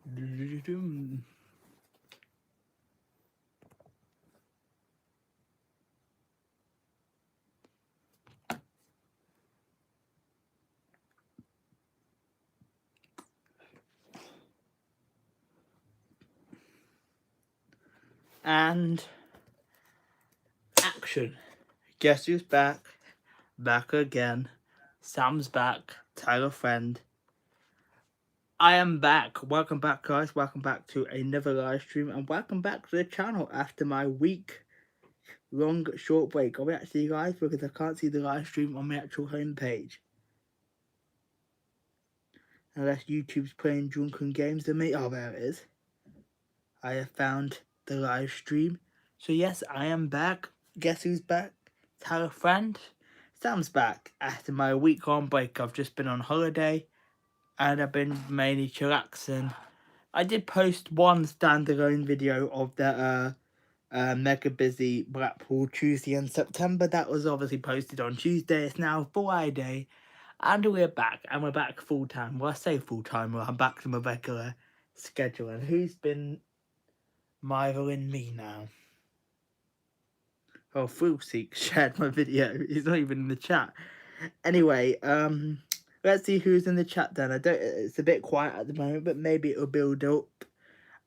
And action. Guess who's back? Back again. Sam's back. Tell a friend. I am back. Welcome back, guys. Welcome back to another live stream, and welcome back to the channel after my week-long short break. Are we actually live? Because I can't see the live stream on my actual homepage. Unless YouTube's playing drunken games with me. Oh, there it is. I have found the live stream. So yes, I am back. Guess who's back? Tell a friend. Sam's back after my week-long break. I've just been on holiday and I've been mainly chillaxing. I did post one standalone video of the mega busy Blackpool Tuesday in September. That was obviously posted on Tuesday. It's now Friday and we're back, and we're back full time. Well, I say full time, well, I'm back to my regular schedule. And who's been rivaling me now? Oh, Foolseek shared my video. He's not even in the chat. Anyway, let's see who's in the chat then. It's a bit quiet at the moment, but maybe it'll build up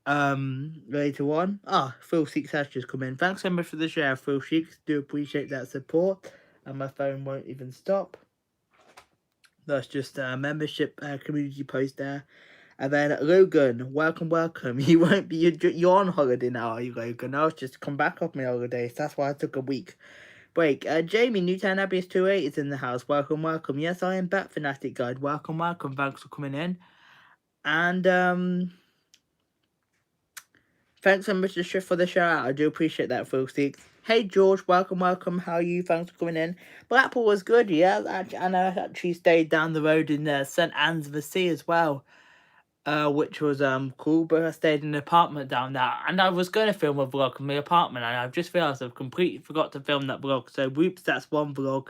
later on. Foolseek has just come in. Thanks so much for the share, Foolseek. Do appreciate that support. And my phone won't even stop. That's just a membership community post there. And then Logan, welcome. You won't be, you're on holiday now, are you, Logan? I was just come back off my holidays. That's why I took a week break. Jamie, Newtown Abbey 28 is in the house. Welcome. Yes, I am back, Fanatic Guide. Welcome. Thanks for coming in. And thanks so much for the shout out. I do appreciate that, folks. Hey George, welcome. How are you? Thanks for coming in. Blackpool was good, yeah. And I actually stayed down the road in St Anne's of the Sea as well. Which was cool, but I stayed in an apartment down there, and I was going to film a vlog from my apartment, and I've just realised I've completely forgot to film that vlog. So whoops, that's one vlog.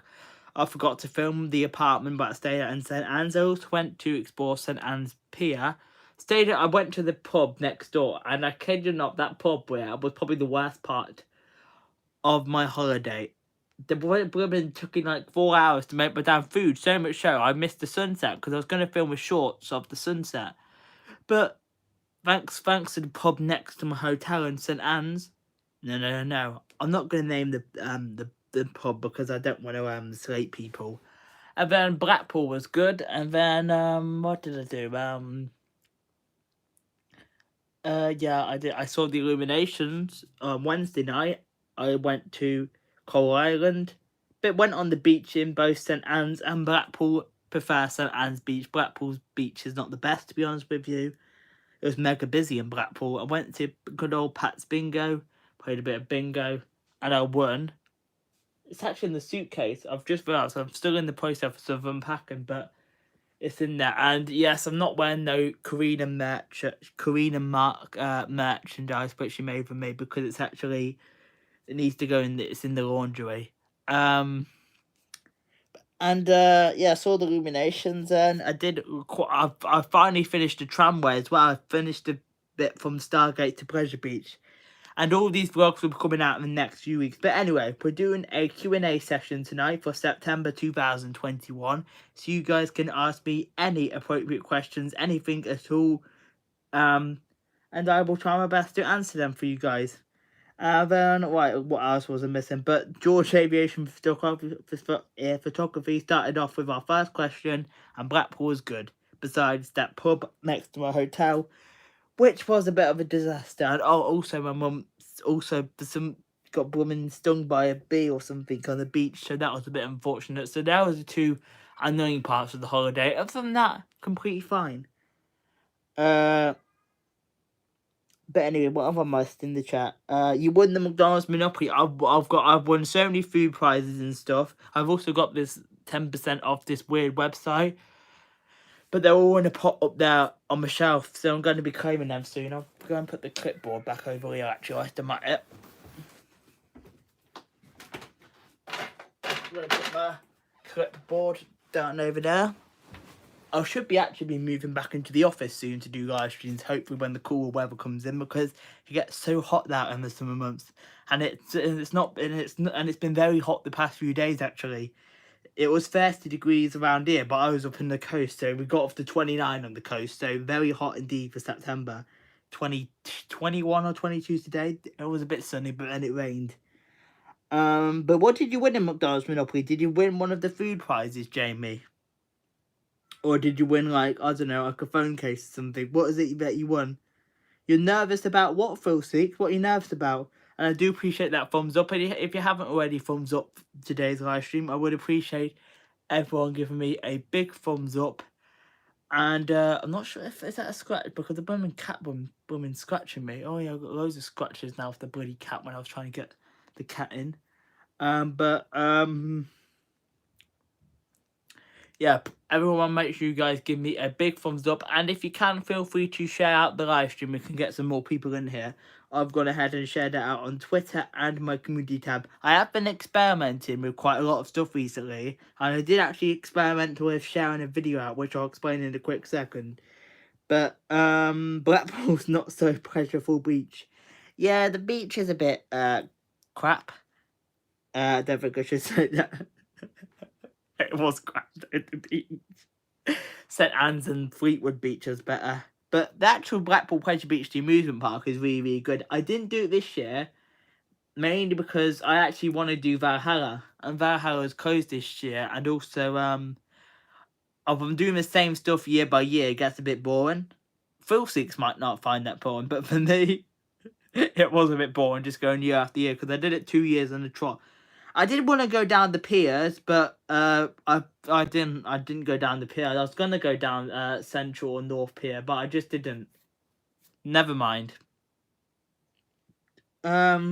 I forgot to film the apartment, but I stayed at St Anne's. I also went to explore St Anne's Pier. I went to the pub next door, and I kid you not, that pub where was probably the worst part of my holiday. The women took in like 4 hours to make my damn food. So much so I missed the sunset because I was going to film with shorts of the sunset. But thanks to the pub next to my hotel in St Anne's. No. I'm not going to name the pub because I don't want to slate people. And then Blackpool was good. And then what did I do? Yeah, I did. I saw the Illuminations on Wednesday night. I went to Coral Island, but went on the beach in both St Anne's and Blackpool. Prefer St Anne's beach. Blackpool's beach is not the best, to be honest with you. It was mega busy in Blackpool. I went to good old Pat's Bingo, played a bit of bingo, and I won. It's actually in the suitcase. I've just realised I'm still in the process of unpacking, but it's in there. And yes, I'm not wearing no Karina merchandise which she made for me because it's actually, it needs to go in. It's in the laundry. Yeah, I saw the Illuminations, and I finally finished the tramway as well. I finished a bit from Stargate to Pleasure Beach, and all these vlogs will be coming out in the next few weeks. But anyway, we're doing a Q&A session tonight for September 2021, so you guys can ask me any appropriate questions, anything at all, and I will try my best to answer them for you guys. Then, right, what else was I missing? But George Aviation Photography started off with our first question, and Blackpool was good. Besides that pub next to my hotel, which was a bit of a disaster. And also my mum got woman stung by a bee or something on the beach, so that was a bit unfortunate. So that was the two annoying parts of the holiday. Other than that, completely fine. But anyway, what have I missed in the chat? You won the McDonald's Monopoly. I've won so many food prizes and stuff. I've also got this 10% off this weird website. But they're all in a pot up there on my shelf, so I'm going to be claiming them soon. I'll go and put the clipboard back over here, actually, whilst I'm at it. I'm going to put my clipboard down over there. I should be actually moving back into the office soon to do live streams, hopefully when the cooler weather comes in, because it gets so hot out in the summer months, and it's been very hot the past few days actually. It was 30 degrees around here, but I was up in the coast, so we got off to 29 on the coast, so very hot indeed for September. 21 or 22 today. It was a bit sunny, but then it rained. But what did you win in McDonald's Monopoly? Did you win one of the food prizes, Jamie? Or did you win, like, I don't know, like a phone case or something? What is it that you won? You're nervous about what, Phil Six? What are you nervous about? And I do appreciate that thumbs up. And if you haven't already thumbs up today's live stream, I would appreciate everyone giving me a big thumbs up. And I'm not sure if is that a scratch, because the blooming cat blooming scratching me. Oh yeah, I've got loads of scratches now for the bloody cat when I was trying to get the cat in. Yeah, everyone make sure you guys give me a big thumbs up, and if you can, feel free to share out the live stream. We can get some more people in here. I've gone ahead and shared it out on Twitter and my community tab. I have been experimenting with quite a lot of stuff recently, and I did actually experiment with sharing a video out, which I'll explain in a quick second. But Blackpool's not so pleasurable beach. Yeah, the beach is a bit crap. I don't think I should say that. It was crap at the beach. St Anne's and Fleetwood Beach was better. But the actual Blackpool Pleasure Beach, the amusement park, is really, really good. I didn't do it this year, mainly because I actually want to do Valhalla. And Valhalla is closed this year. And also, if I'm doing the same stuff year by year, it gets a bit boring. Phil Six might not find that boring, but for me, it was a bit boring just going year after year, because I did it 2 years on the trot. I did want to go down the piers, but I didn't go down the pier. I was gonna go down Central or North Pier, but I just didn't. Never mind. I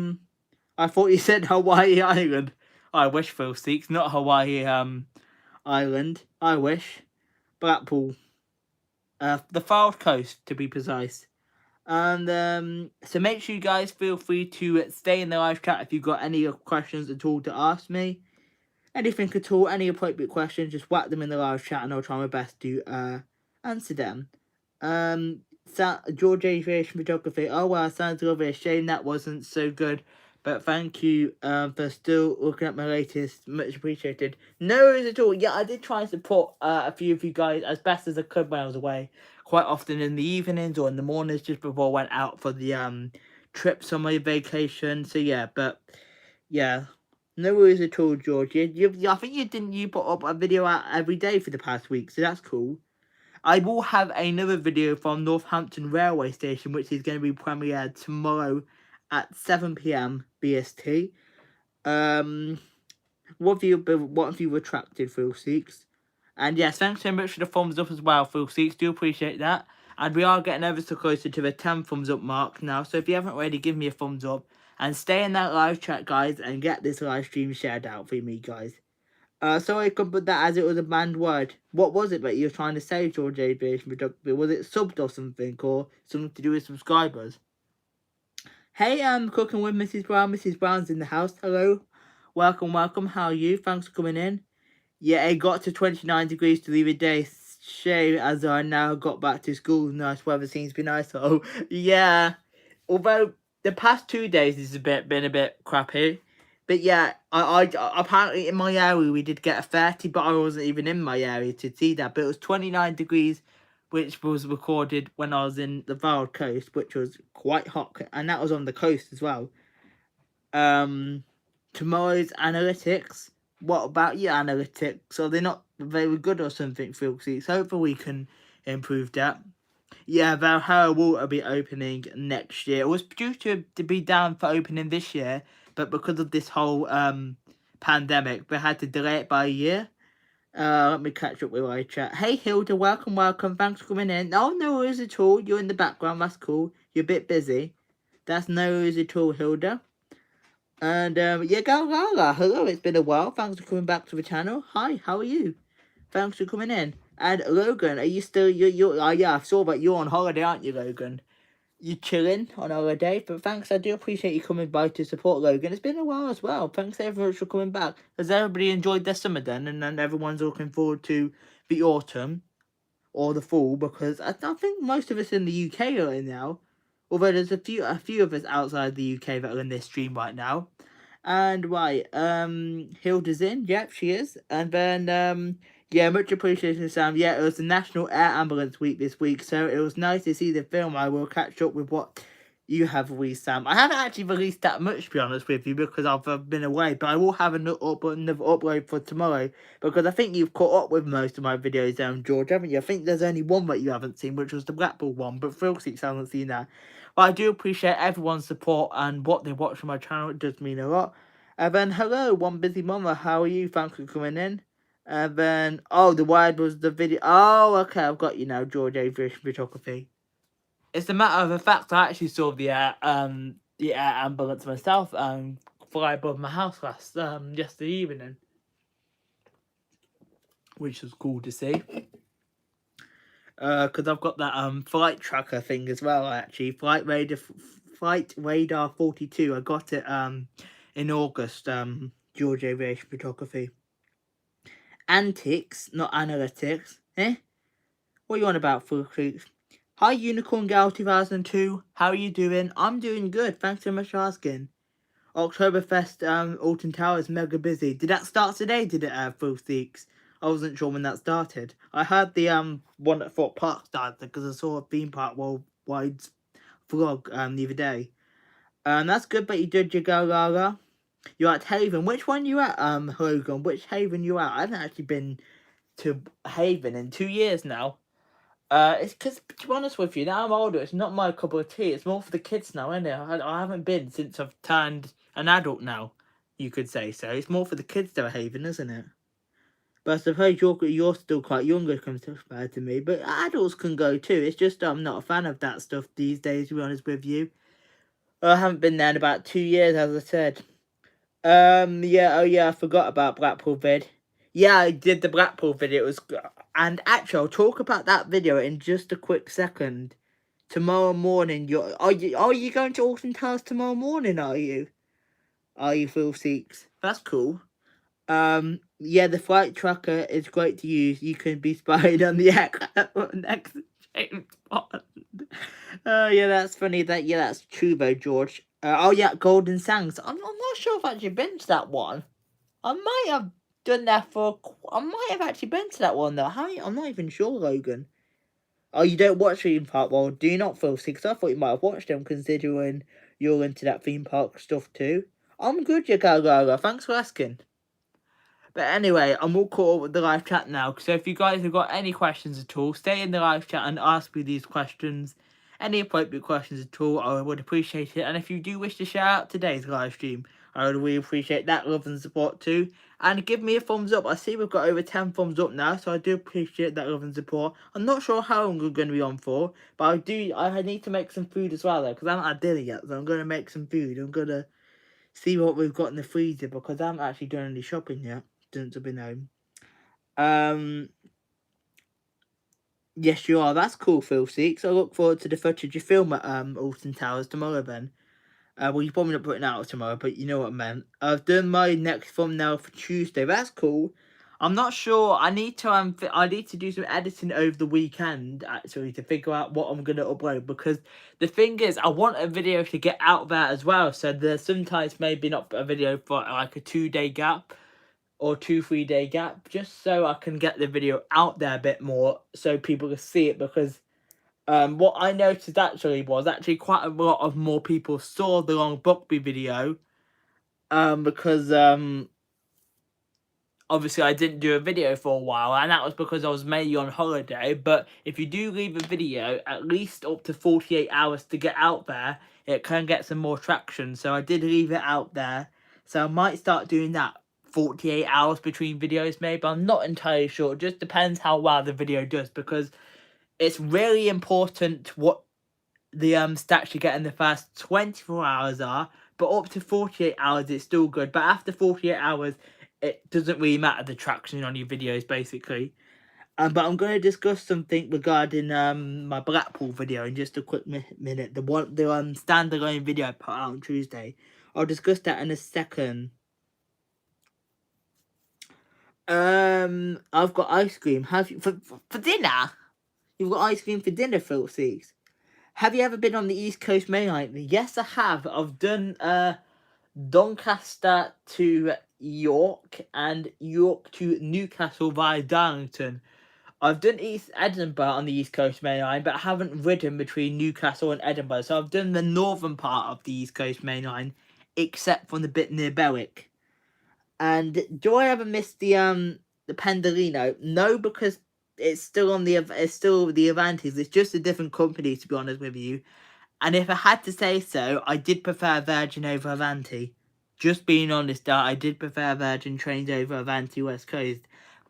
thought you said Hawaii Island. I wish, Phil Seeks, not Hawaii Island. I wish. Blackpool. The Far Coast, to be precise. And so make sure you guys feel free to stay in the live chat if you've got any questions at all to ask me. Anything at all, any appropriate questions, just whack them in the live chat and I'll try my best to answer them. George Aviation Photography. Oh well, sounds lovely. A shame that wasn't so good. But thank you for still looking at my latest. Much appreciated. No worries at all. Yeah, I did try and support a few of you guys as best as I could when I was away. Quite often in the evenings or in the mornings just before I went out for the trips on my vacation. So yeah, but yeah. No worries at all, George. I think you put up a video out every day for the past week, so that's cool. I will have another video from Northampton Railway Station, which is going to be premiered tomorrow at 7 PM BST. What have you retracted, Phil Seeks? And yes, thanks so much for the thumbs up as well, Phil Seeks. Do appreciate that. And we are getting ever so closer to the 10 thumbs up mark now, so if you haven't already, give me a thumbs up. And stay in that live chat, guys, and get this live stream shared out for me, guys. Sorry I couldn't put that as it was a banned word. What was it that you were trying to say, George Aviation Photography? Was it subbed or something, or something to do with subscribers? Hey, cooking with Mrs. Brown. Mrs. Brown's in the house. Hello. Welcome. How are you? Thanks for coming in. Yeah, it got to 29 degrees to leave a day. Shame, as I now got back to school. Nice weather seems to be nice. Oh, yeah. Although the past 2 days has been a bit crappy. But yeah, I apparently in my area we did get a 30, but I wasn't even in my area to see that. But it was 29 degrees, which was recorded when I was in the Wild Coast, which was quite hot, and that was on the coast as well. Tomorrow's analytics. What about your analytics? Are they not very good or something, Phil? Hopefully we can improve that. Yeah, Valhalla will be opening next year. It was due to be down for opening this year, but because of this whole pandemic, they had to delay it by a year. Let me catch up with my chat. Hey Hilda, welcome. Thanks for coming in. Oh, no worries at all. You're in the background, that's cool. You're a bit busy. That's no worries at all, Hilda. And yeah, Galgala, hello, it's been a while. Thanks for coming back to the channel. Hi, how are you? Thanks for coming in. And Logan, are you still yeah, I saw that you're on holiday, aren't you, Logan? You chilling on holiday, but thanks, I do appreciate you coming by to support, Logan. It's been a while as well. Thanks very much for coming back. Has everybody enjoyed their summer then? And then everyone's looking forward to the autumn. or the fall, because I think most of us in the UK are in now. Although there's a few of us outside the UK that are in this stream right now. And right, Hilda's in, yep, she is. And then yeah, much appreciation, Sam. Yeah, it was the National Air Ambulance Week this week, so it was nice to see the film. I will catch up with what you have released, Sam. I haven't actually released that much, to be honest with you, because I've been away, but I will have another upload for tomorrow, because I think you've caught up with most of my videos, George, haven't you? I think there's only one that you haven't seen, which was the Blackpool one, but Philseeks hasn't seen that. But I do appreciate everyone's support and what they watch on my channel. It does mean a lot. And then, hello, One Busy Mama, how are you? Thanks for coming in. And then, oh, the wide was the video. Oh, okay, I've got you now, George Aviation Photography. It's a matter of the fact I actually saw the air ambulance myself fly above my house yesterday evening, which was cool to see. Because I've got that flight tracker thing as well. Actually, Flight Radar 42. I got it in August. George Aviation Photography. Antics, not analytics. Eh? What are you on about, Philseeks? Hi, Unicorn Gal 2002. How are you doing? I'm doing good. Thanks so much for asking. Oktoberfest Alton Towers mega busy. Did that start today? Did it, Philseeks? I wasn't sure when that started. I heard the one at Thorpe Park started because I saw a theme park worldwide vlog the other day. That's good, but you did your go, Lara. You're at Haven. Which one you at, Logan? Which Haven you at? I haven't actually been to Haven in 2 years now. It's because, to be honest with you, now I'm older, it's not my cup of tea. It's more for the kids now, isn't it? I haven't been since I've turned an adult now, you could say so. It's more for the kids to Haven, isn't it? But I suppose you're still quite younger compared to me. But adults can go too. It's just I'm not a fan of that stuff these days, to be honest with you. I haven't been there in about 2 years, as I said. Yeah, oh yeah, I forgot about Blackpool vid. Yeah, I did the Blackpool video. It was, and actually, I'll talk about that video in just a quick second. Tomorrow morning, are you going to Alton Towers tomorrow morning? Are you Philseeks? That's cool. Yeah, the flight tracker is great to use. You can be spied on the next James Bond. Yeah, that's funny. That's true though, George. Oh yeah, Golden Sands. I'm not sure if I've actually been to that one. I might have done that I might have actually been to that one though. I'm not even sure, Logan. Oh, you don't watch theme park? Well, do you not, Phil? Because I thought you might have watched them, considering you're into that theme park stuff too. I'm good, you Gaga. Thanks for asking. But anyway, I'm all caught up with the live chat now. So if you guys have got any questions at all, stay in the live chat and ask me these questions. Any appropriate questions at all, I would appreciate it. And if you do wish to share out today's live stream, I would really appreciate that love and support too. And give me a thumbs up. I see we've got over 10 thumbs up now, so I do appreciate that love and support. I'm not sure how long we're going to be on for, but I need to make some food as well though, because I haven't had dinner yet. So I'm going to make some food. I'm going to see what we've got in the freezer, because I haven't actually done any shopping yet since I've been home. Yes, you are. That's cool, Philseeks. I look forward to the footage you film at Alton Towers tomorrow then. Well, you're probably not putting it out tomorrow, but you know what I meant. I've done my next thumbnail for Tuesday. That's cool. I'm not sure. I need to do some editing over the weekend, actually, to figure out what I'm going to upload. Because the thing is, I want a video to get out there as well. So there's sometimes maybe not a video for like a 2-day gap or 2-3 day gap, just so I can get the video out there a bit more so people can see it. Because what I noticed actually was quite a lot of more people saw the Long Buckby video because obviously I didn't do a video for a while, and that was because I was mainly on holiday. But if you do leave a video at least up to 48 hours to get out there, it can get some more traction. So I did leave it out there, so I might start doing that 48 hours between videos maybe. I'm not entirely sure. It just depends how well the video does, because it's really important what the stats you get in the first 24 hours are, but up to 48 hours it's still good. But after 48 hours it doesn't really matter the traction on your videos basically. But I'm going to discuss something regarding my Blackpool video in just a quick minute. The standalone video I put out on Tuesday. I'll discuss that in a second. I've got ice cream. Have you for dinner? You've got ice cream for dinner, Filthies. Have you ever been on the East Coast Main Line? Yes, I have. I've done Doncaster to York and York to Newcastle via Darlington. I've done East Edinburgh on the East Coast Main Line, but I haven't ridden between Newcastle and Edinburgh. So I've done the northern part of the East Coast Main Line, except from the bit near Berwick. And do I ever miss the Pendolino? No, because it's still the Avantis. It's just a different company, to be honest with you. And if I had to say so, I did prefer Virgin over Avanti. Just being honest, I did prefer Virgin trains over Avanti West Coast.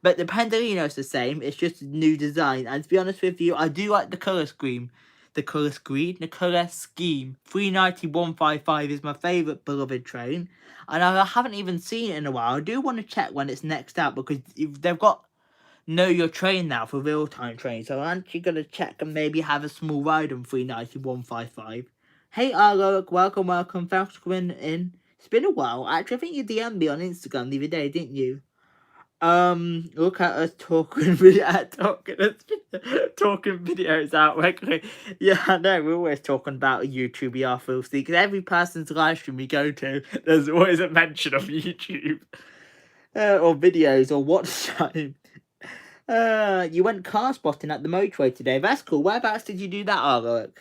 But the Pendolino's the same, it's just a new design. And to be honest with you, I do like the colour scheme. The colour scheme. 390-155 is my favourite beloved train. And I haven't even seen it in a while. I do want to check when it's next out, because if they've got Know Your Train now for real-time trains, so I'm actually going to check and maybe have a small ride on 390-155. Hey Arlo, welcome, thanks for coming in. It's been a while. Actually, I think you DM'd me on Instagram the other day, didn't you? Look at us talking videos out regularly. Yeah, I know, we're always talking about YouTube, we are filthy, because every person's live stream we go to, there's always a mention of YouTube. Or videos, or watch time. You went car spotting at the motorway today. That's cool. Whereabouts did you do that, artwork?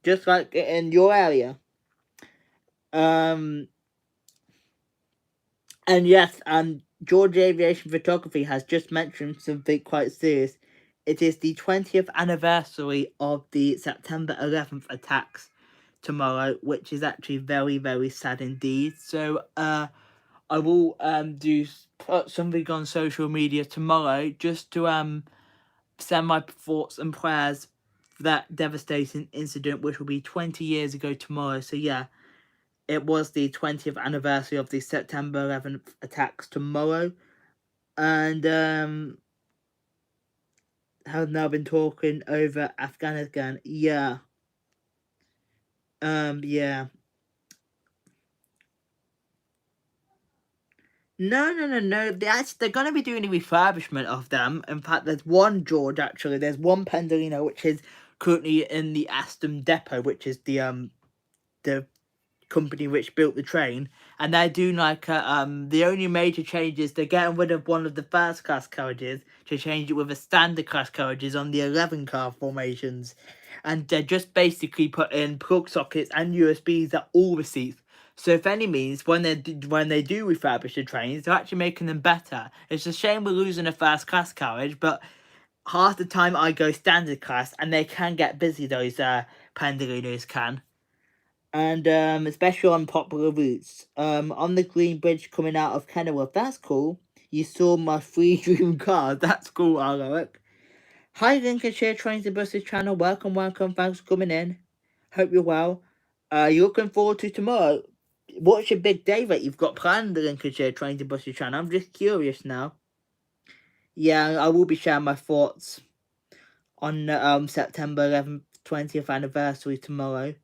Just like in your area. And yes, George Aviation Photography has just mentioned something quite serious. It is the 20th anniversary of the September 11th attacks tomorrow, which is actually very, very sad indeed. So, I will put something on social media tomorrow just to send my thoughts and prayers for that devastating incident, which will be 20 years ago tomorrow. So yeah, it was the 20th anniversary of the September 11th attacks tomorrow. And have now been talking over Afghanistan. Yeah. Yeah. No. They're going to be doing a refurbishment of them. In fact, there's one, George, actually. There's one Pendolino, which is currently in the Aston Depot, which is the company which built the train. And they're doing like the only major change is they're getting rid of one of the first class carriages to change it with a standard class carriages on the 11 car formations. And they're just basically putting plug sockets and USBs at all the seats. So if any means, when they do refurbish the trains, they're actually making them better. It's a shame we're losing a first class carriage, but half the time I go standard class, and they can get busy, those Pendolinos can. And especially on popular routes. On the Green Bridge coming out of Kenilworth, that's cool. You saw my free dream car, that's cool, Alaric. Hi Lincolnshire Trains and Buses channel, welcome, thanks for coming in. Hope you're well. You're looking forward to tomorrow. What's your big day that you've got planned, the Lincolnshire Trains and Buses channel? I'm just curious now. Yeah, I will be sharing my thoughts on September 11th, 20th anniversary tomorrow.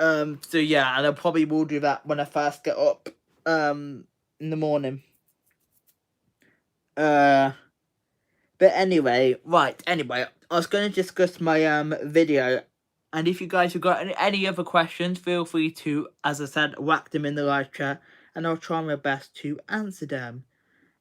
So yeah, and I probably will do that when I first get up, in the morning. But anyway, I was going to discuss my, video, and if you guys have got any other questions, feel free to, as I said, whack them in the live chat, and I'll try my best to answer them.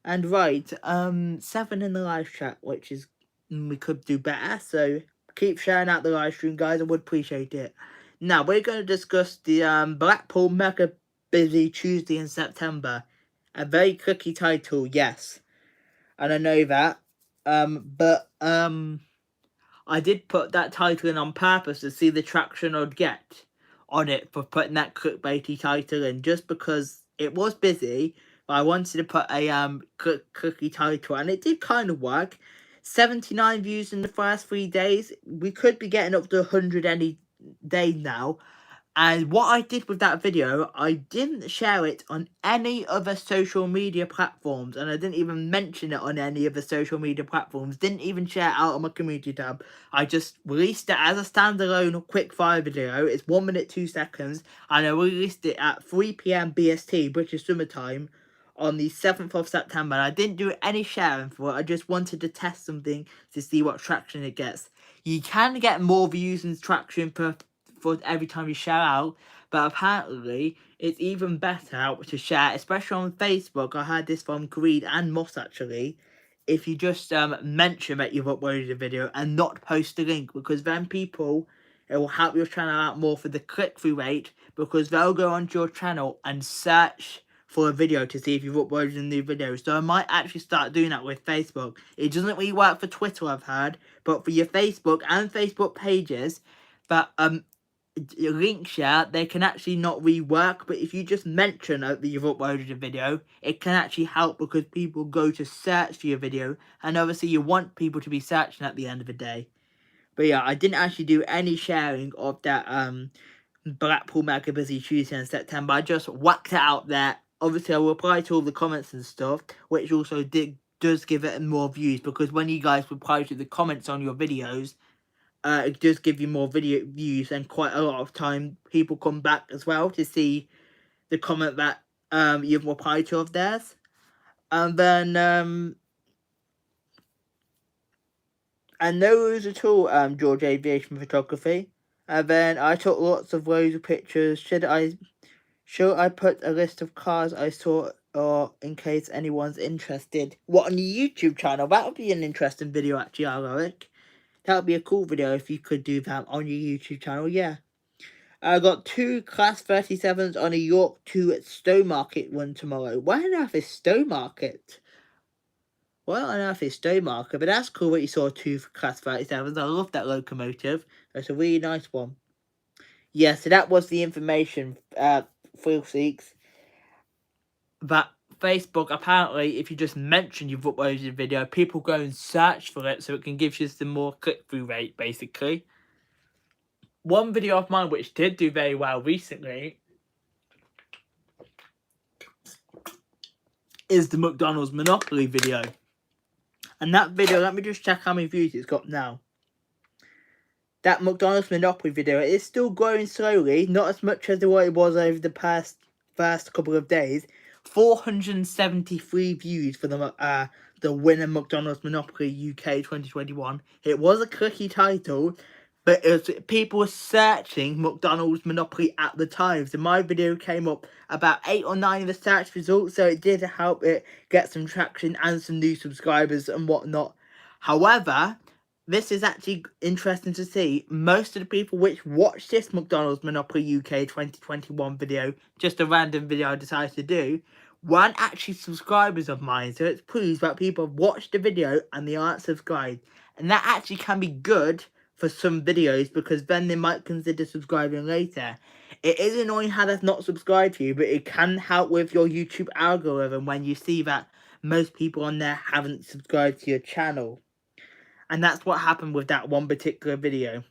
And 7 in the live chat, which is, we could do better, so keep sharing out the live stream, guys, I would appreciate it. Now, we're going to discuss the Blackpool Mega Busy Tuesday in September. A very clicky title, yes. And I know that. But I did put that title in on purpose to see the traction I'd get on it for putting that clickbaity title in, just because it was busy, but I wanted to put a clicky title, and it did kind of work. 79 views in the first 3 days. We could be getting up to 100 any day now. And what I did with that video, I didn't share it on any other social media platforms, and I didn't even mention it on any other social media platforms, didn't even share it out on my community tab. I just released it as a standalone quick fire video. It's 1 minute 2 seconds, and I released it at 3 PM BST, British Summer Time, on the 7th of September. And I didn't do any sharing for it. I just wanted to test something to see what traction it gets. You can get more views and traction for every time you share out, but apparently it's even better to share, especially on Facebook. I heard this from Greed and Moss actually. If you just mention that you've uploaded a video and not post a link, because then people, it will help your channel out more for the click-through rate, because they'll go onto your channel and search for a video to see if you've uploaded a new video. So I might actually start doing that with Facebook. It doesn't really work for Twitter, I've heard, but for your Facebook and Facebook pages, that link share, they can actually not rework, but if you just mention that you've uploaded a video, it can actually help, because people go to search for your video, and obviously you want people to be searching at the end of the day. But yeah, I didn't actually do any sharing of that Blackpool Mega Busy Tuesday in September. I just whacked it out there. Obviously I will reply to all the comments and stuff, which also does give it more views, because when you guys reply to the comments on your videos, it does give you more video views, and quite a lot of time people come back as well to see the comment that you've replied to of theirs. And then and those at all George Aviation Photography. And then I took lots of loads of pictures. Should I put a list of cars I saw, or in case anyone's interested? What, on your YouTube channel? That would be an interesting video actually, Alaric. That would be a cool video if you could do that on your YouTube channel, yeah. I got 2 Class 37s on a York to Stowmarket one tomorrow. Where on earth is Stowmarket? Well, on earth is Stowmarket, but that's cool that you saw 2 Class 37s. I love that locomotive. That's a really nice one. Yeah, so that was the information, Thrill Seeks. That Facebook, apparently, if you just mention you've uploaded a video, people go and search for it, so it can give you some more click-through rate, basically. One video of mine which did do very well recently is the McDonald's Monopoly video. And that video, let me just check how many views it's got now. That McDonald's Monopoly video, it is still growing slowly, not as much as what it was over the first couple of days. 473 views for the winner McDonald's Monopoly UK 2021. It was a clicky title, but it was, people were searching McDonald's Monopoly at the time. So my video came up about 8 or 9 of the search results, so it did help it get some traction and some new subscribers and whatnot. However, this is actually interesting to see. Most of the people which watched this McDonald's Monopoly UK 2021 video, just a random video I decided to do, weren't actually subscribers of mine. So it proves that people have watched the video and they aren't subscribed. And that actually can be good for some videos, because then they might consider subscribing later. It is annoying how that's not subscribed to you, but it can help with your YouTube algorithm when you see that most people on there haven't subscribed to your channel. And that's what happened with that one particular video.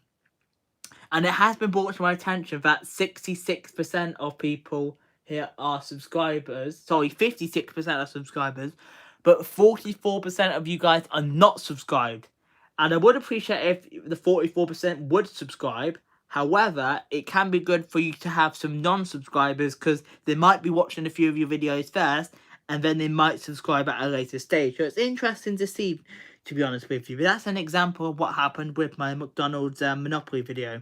And it has been brought to my attention that 66% of people here are subscribers. Sorry, 56% are subscribers. But 44% of you guys are not subscribed. And I would appreciate if the 44% would subscribe. However, it can be good for you to have some non-subscribers, because they might be watching a few of your videos first, and then they might subscribe at a later stage. So it's interesting to see, to be honest with you. But that's an example of what happened with my McDonald's Monopoly video.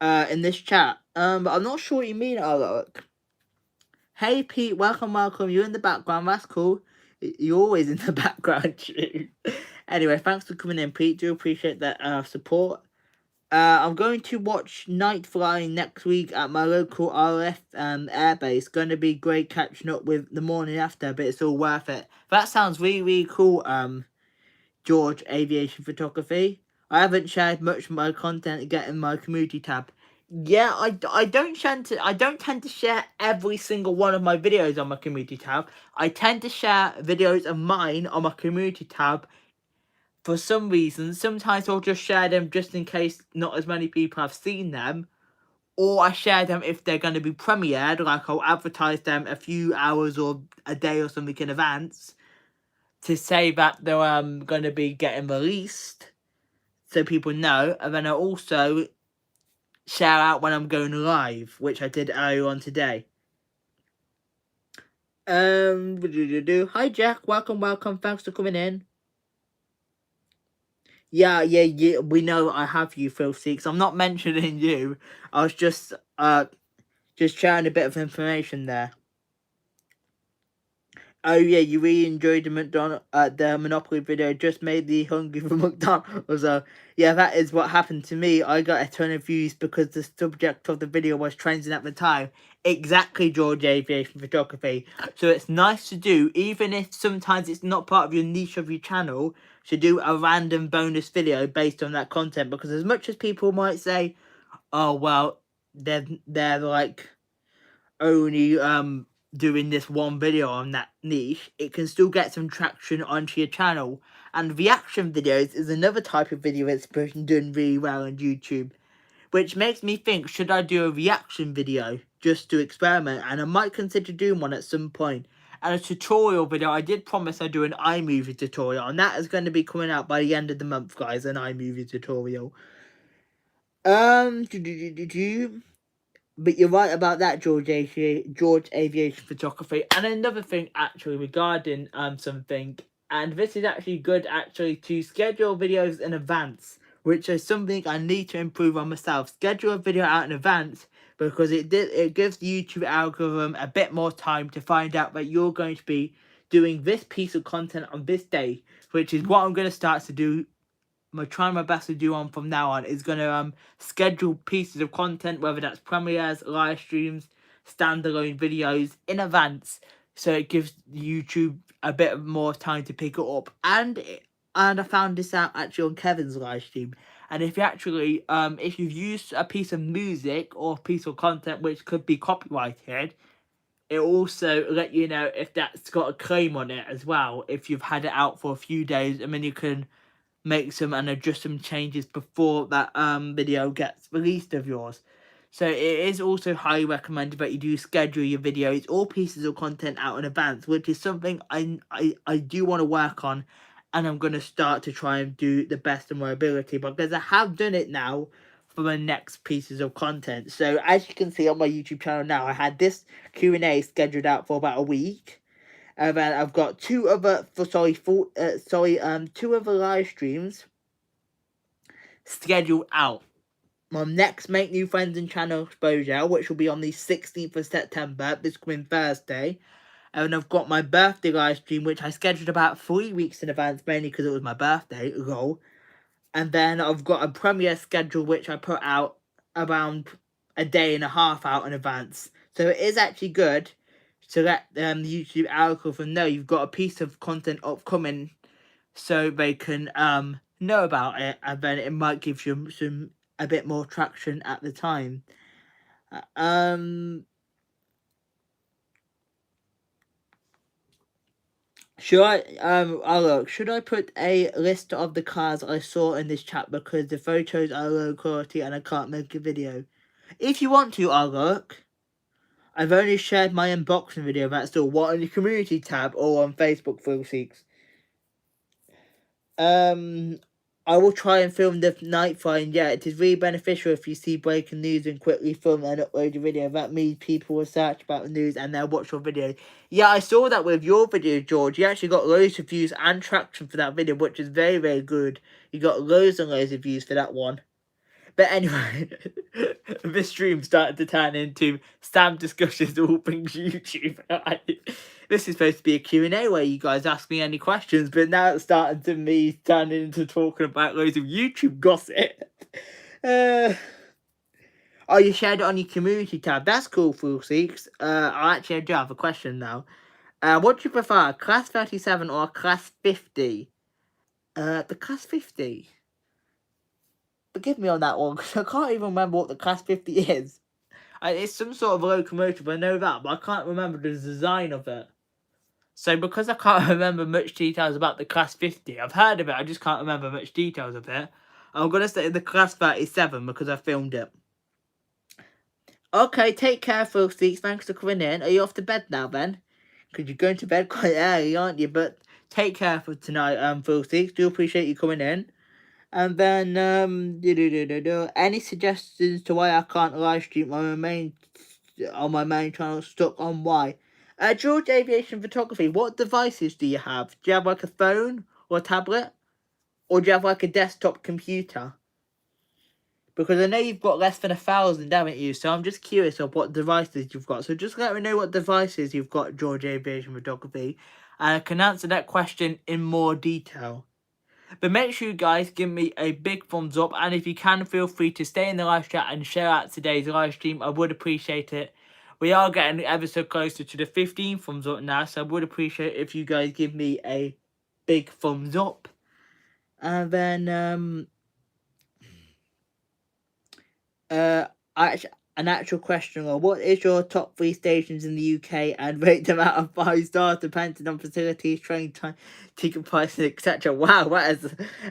In this chat. But I'm not sure what you mean, Alok. Hey Pete, welcome. You're in the background, that's cool. You're always in the background too. Anyway, thanks for coming in, Pete. Do appreciate that support. I'm going to watch night flying next week at my local RF airbase. Going to be great catching up with the morning after, but it's all worth it. That sounds really, really cool, George Aviation Photography. I haven't shared much of my content yet in my community tab. Yeah, I don't tend to share every single one of my videos on my community tab. I tend to share videos of mine on my community tab for some reason. Sometimes I'll just share them just in case not as many people have seen them. Or I share them if they're going to be premiered, like I'll advertise them a few hours or a day or something in advance to say that they're going to be getting released, so people know. And then I'll also share out when I'm going live, which I did earlier on today. Hi Jack, welcome, thanks for coming in. Yeah, we know I have you, Phil Seeks. I'm not mentioning you. I was just sharing a bit of information there. Oh yeah, you really enjoyed the Monopoly video. Just made the hungry for McDonald's. Yeah, that is what happened to me. I got a ton of views because the subject of the video was trending at the time. Exactly, George Aviation Photography. So it's nice to do, even if sometimes it's not part of your niche of your channel, to do a random bonus video based on that content. Because as much as people might say, "Oh well, they're like only doing this one video on that niche," it can still get some traction onto your channel. And reaction videos is another type of video that's been doing really well on YouTube, which makes me think, should I do a reaction video just to experiment? And I might consider doing one at some point. And a tutorial video, I did promise I'd do an iMovie tutorial, and that is going to be coming out by the end of the month, guys, an iMovie tutorial. But you're right about that, George Aviation Photography. And another thing, actually, regarding something, and this is actually good, actually, to schedule videos in advance, which is something I need to improve on myself. Schedule a video out in advance, because it gives the YouTube algorithm a bit more time to find out that you're going to be doing this piece of content on this day, which is what I'm going to start to do. Trying my best to do on from now on is gonna schedule pieces of content, whether that's premieres, live streams, standalone videos in advance, so it gives YouTube a bit more time to pick it up. And I found this out actually on Kevin's live stream. And if you actually if you've used a piece of music or piece of content which could be copyrighted, it also let you know if that's got a claim on it as well, if you've had it out for a few days, and then you can make some and adjust some changes before that video gets released of yours. So it is also highly recommended that you do schedule your videos or pieces of content out in advance, which is something I do want to work on, and I'm going to start to try and do the best of my ability, because I have done it now for my next pieces of content. So as you can see on my YouTube channel now, I had this Q&A scheduled out for about a week. And then I've got two other live streams scheduled out. My next Make New Friends and Channel Exposure, which will be on the 16th of September, this coming Thursday. And I've got my birthday live stream, which I scheduled about 3 weeks in advance, mainly because it was my birthday, lol. And then I've got a premiere schedule, which I put out around a day and a half out in advance. So it is actually good to let the YouTube algorithm know you've got a piece of content upcoming, so they can know about it, and then it might give you a bit more traction at the time. Should I put a list of the cars I saw in this chat, because the photos are low quality and I can't make a video? If you want to, I've only shared my unboxing video, that's all. What, on the community tab or on Facebook, Phil Seeks? I will try and film the night find. Yeah, it is really beneficial if you see breaking news and quickly film and upload your video. That means people will search about the news and they'll watch your video. Yeah, I saw that with your video, George. You actually got loads of views and traction for that video, which is very, very good. You got loads and loads of views for that one. But anyway, this stream started to turn into Sam discussions all things YouTube. This is supposed to be a Q&A where you guys ask me any questions, but now it's starting to me turning into talking about loads of YouTube gossip. Oh, you shared it on your community tab. That's cool, Fool Seeks. I do have a question now. What do you prefer, Class 37 or Class 50? The Class 50. Forgive me on that one, because I can't even remember what the Class 50 is. It's some sort of locomotive, I know that, but I can't remember the design of it. So because I can't remember much details about the Class 50, I've heard of it, I just can't remember much details of it. I'm going to say the Class 37 because I filmed it. Okay, take care, Phil Seeks. Thanks for coming in. Are you off to bed now, then? Because you're going to bed quite early, aren't you? But take care for tonight, Phil Seeks. Do appreciate you coming in. And then, any suggestions to why I can't live stream on my main channel? Stuck on why? George Aviation Photography, what devices do you have? Do you have like a phone or a tablet? Or do you have like a desktop computer? Because I know you've got less than 1,000, haven't you? So I'm just curious of what devices you've got. So just let me know what devices you've got, George Aviation Photography. And I can answer that question in more detail. But make sure you guys give me a big thumbs up. And if you can, feel free to stay in the live chat and share out today's live stream. I would appreciate it. We are getting ever so closer to the 15 thumbs up now. So I would appreciate if you guys give me a big thumbs up. And then, an actual question, or what is your top 3 stations in the UK and rate them out of 5 stars depending on facilities, train time, ticket prices, etc. Wow,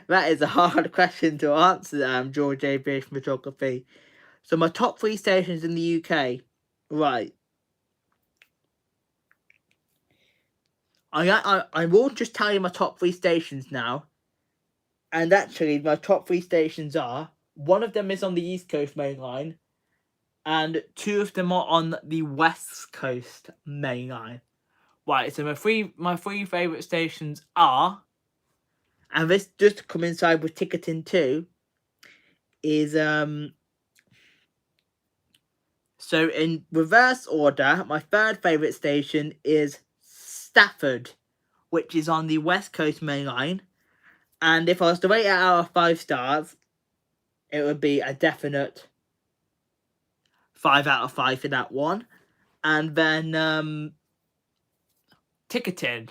that is a hard question to answer, George Aviation Photography. So my top 3 stations in the UK, right. I will just tell you my top 3 stations now. And actually, my top 3 stations are, one of them is on the East Coast main line, and 2 of them are on the West Coast main line. Right, so my three favourite stations are, and this just come inside with ticketing too, is so in reverse order, my third favourite station is Stafford, which is on the West Coast main line. And if I was to rate it out of 5 stars, it would be a definite 5 out of 5 for that one. And then ticketing.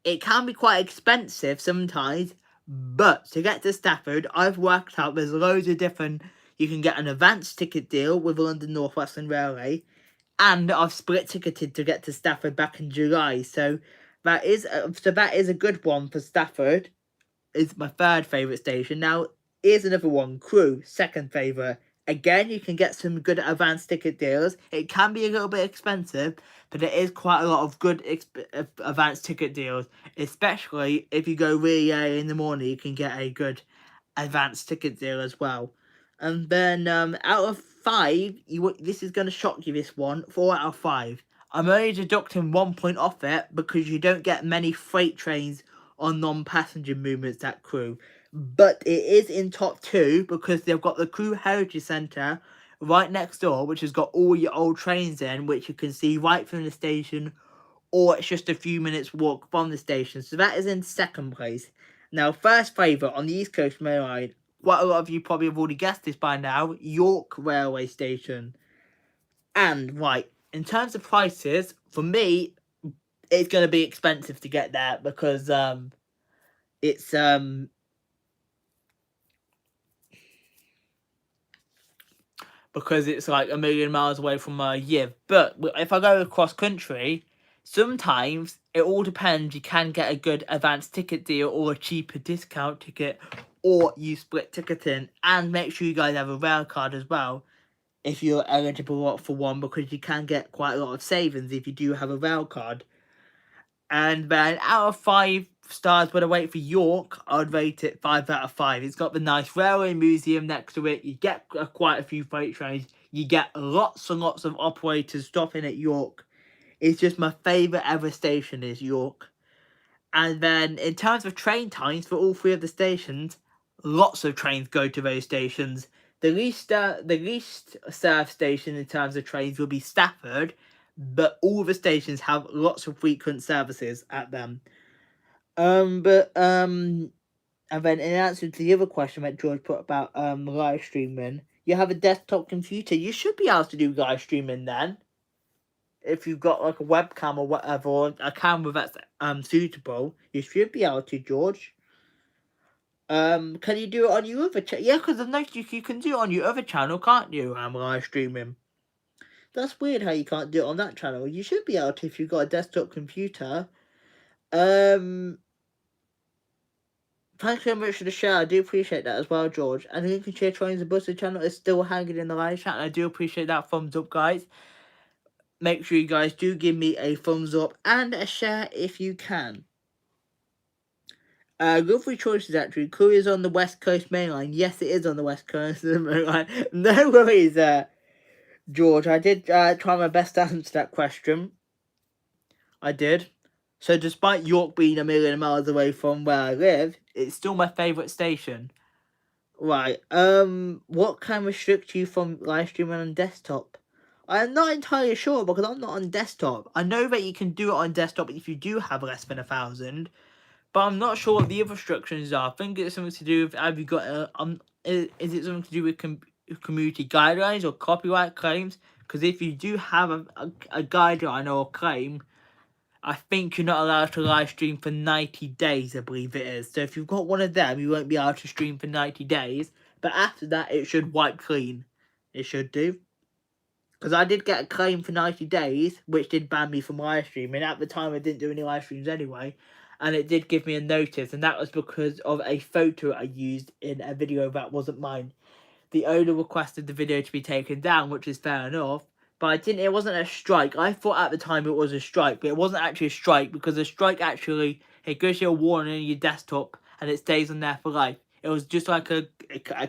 It can be quite expensive sometimes, but to get to Stafford, I've worked out there's loads of different. You can get an advanced ticket deal with London North Western Railway, and I've split ticketed to get to Stafford back in July. So that is a good one for Stafford. It's my third favourite station. Now, here's another one. Crewe, second favourite. Again, you can get some good advanced ticket deals. It can be a little bit expensive, but there is quite a lot of good advanced ticket deals. Especially if you go really early in the morning, you can get a good advanced ticket deal as well. And then out of 5, this is going to shock you, this one. 4 out of 5. I'm only deducting 1 point off it because you don't get many freight trains on non-passenger movements at Crewe. But it is in top 2 because they've got the Crewe Heritage Centre right next door, which has got all your old trains in, which you can see right from the station, or it's just a few minutes walk from the station. So that is in second place. Now, first favourite on the East Coast Main Line, quite a lot of you probably have already guessed this by now, York Railway Station. And, right, in terms of prices, for me, it's going to be expensive to get there because it's like a million miles away from where I live. But if I go across country, sometimes it all depends. You can get a good advanced ticket deal or a cheaper discount ticket, or you split ticketing. And make sure you guys have a rail card as well if you're eligible for one, because you can get quite a lot of savings if you do have a rail card. And then out of 5 stars when I wait for York, I'd rate it 5 out of 5. It's got the nice railway museum next to it. You get quite a few freight trains. You get lots and lots of operators stopping at York. It's just my favourite ever station is York. And then in terms of train times for all 3 of the stations, lots of trains go to those stations. The least served station in terms of trains will be Stafford, but all the stations have lots of frequent services at them. And then in answer to the other question that George put about live streaming, you have a desktop computer. You should be able to do live streaming then. If you've got like a webcam or whatever, or a camera that's suitable, you should be able to, George. Can you do it on your other channel? Yeah, because I've noticed you can do it on your other channel, can't you? Live streaming. That's weird how you can't do it on that channel. You should be able to if you've got a desktop computer. Thanks very much for the share. I do appreciate that as well, George. And the Lincolnshire Trains and Buses channel is still hanging in the live chat. And I do appreciate that thumbs up, guys. Make sure you guys do give me a thumbs up and a share if you can. Good 3 choices, actually. Crewe is on the West Coast main line. Yes, it is on the West Coast main line. No worries, George. I did try my best to answer that question. I did. So despite York being a million miles away from where I live, it's still my favourite station. Right, what can restrict you from live streaming on desktop? I'm not entirely sure because I'm not on desktop. I know that you can do it on desktop if you do have less than 1,000, but I'm not sure what the other restrictions are. I think it's something to do with, have you got is it something to do with community guidelines or copyright claims? Because if you do have a guideline or a claim, I think you're not allowed to live stream for 90 days, I believe it is. So if you've got one of them, you won't be able to stream for 90 days. But after that, it should wipe clean. It should do. Because I did get a claim for 90 days, which did ban me from live streaming. At the time, I didn't do any live streams anyway. And it did give me a notice. And that was because of a photo I used in a video that wasn't mine. The owner requested the video to be taken down, which is fair enough. But it wasn't a strike. I thought at the time it was a strike, but it wasn't actually a strike because a strike actually, it gives you a warning on your desktop and it stays on there for life. It was just like a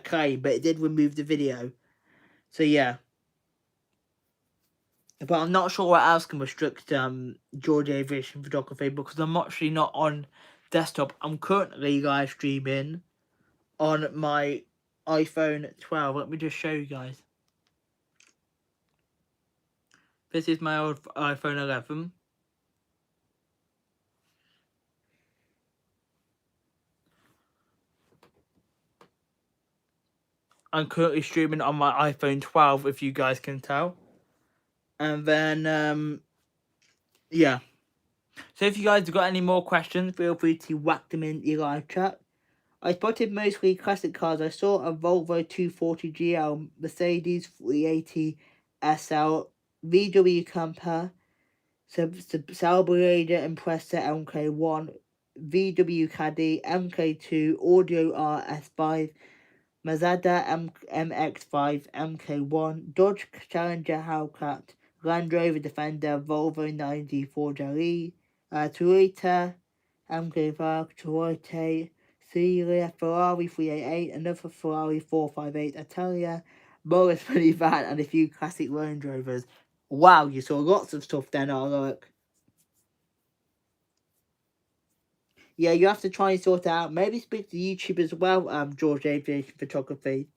claim, but it did remove the video. So yeah. But I'm not sure what else can restrict George Aviation Photography because I'm actually not on desktop. I'm currently live streaming on my iPhone 12. Let me just show you guys. This is my old iPhone 11. I'm currently streaming on my iPhone 12, if you guys can tell. And then, yeah. So if you guys have got any more questions, feel free to whack them in the live chat. I spotted mostly classic cars. I saw a Volvo 240 GL, Mercedes 380 SL, VW Camper, Sauberrader Impreza MK1, VW Caddy, MK2, Audio R S5, Mazda MX-5, MK1, Dodge Challenger Hellcat, Land Rover Defender, Volvo 90 Ford LE, Toyota MK5, Toyota, Celia, Ferrari 388, another Ferrari 458, Italia, Morris minivan, and a few classic Range Rovers. Wow, you saw lots of stuff then, Alok. Yeah, you have to try and sort it out. Maybe speak to YouTube as well, George Aviation Photography.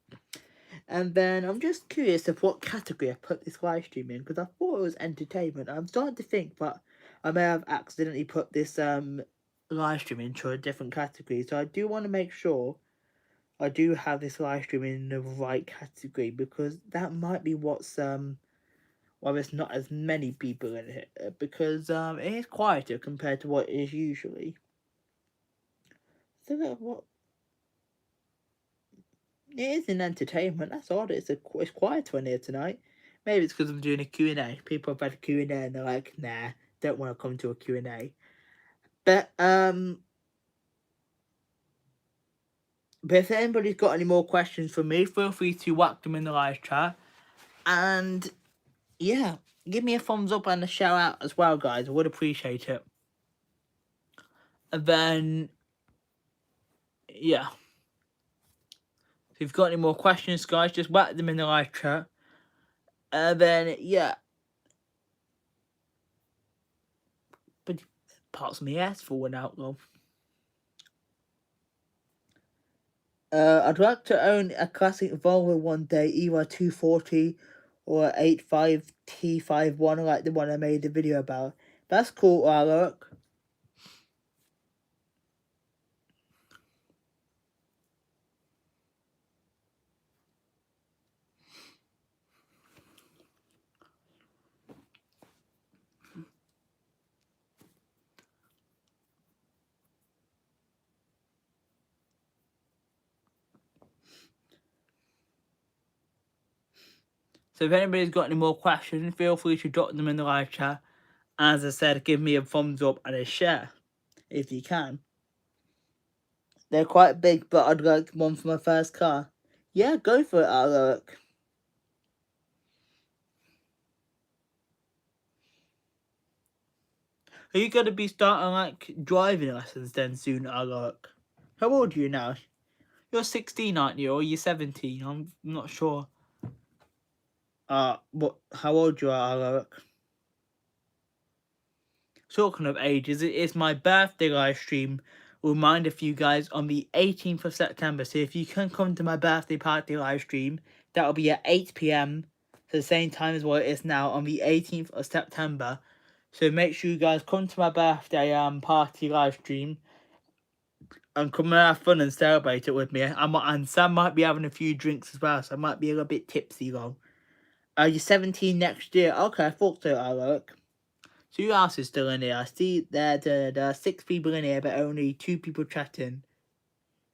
And then I'm just curious of what category I put this live stream in because I thought it was entertainment. I'm starting to think that I may have accidentally put this live stream into a different category. So I do want to make sure I do have this live stream in the right category because that might be what's why there's not as many people in it because it is quieter compared to what it is usually. So what? It is an entertainment, that's odd. It's quieter in here tonight. Maybe it's because I'm doing a Q&A. People have had a Q&A and they're like, nah, don't want to come to a Q&A. But if anybody's got any more questions for me, feel free to whack them in the live chat. And yeah, give me a thumbs up and a shout out as well, guys. I would appreciate it. And then, yeah. If you've got any more questions, guys, just whack them in the live chat. And then, yeah. But parts of my ass falling out, though. I'd like to own a classic Volvo one day, either a 240 or a 85 T51, like the one I made the video about. That's cool, look. So if anybody's got any more questions, feel free to drop them in the live chat. As I said, give me a thumbs up and a share, if you can. They're quite big, but I'd like one for my first car. Yeah, go for it, look. Are you going to be starting, like, driving lessons then soon, look? How old are you now? You're 16, aren't you? Or you're 17? I'm not sure. How old you are, look. talking of ages, it is my birthday live stream. Reminder for you guys on the 18th of September. So if you can come to my birthday party live stream, that'll be at 8 p.m. So the same time as what it is now on the 18th of September. So make sure you guys come to my birthday party live stream and come and have fun and celebrate it with me. And Sam might be having a few drinks as well, so I might be a little bit tipsy though. You're 17 next year. Okay, I thought so, Alec. So who else is still in here? I see there are 6 people in here, but only 2 people chatting.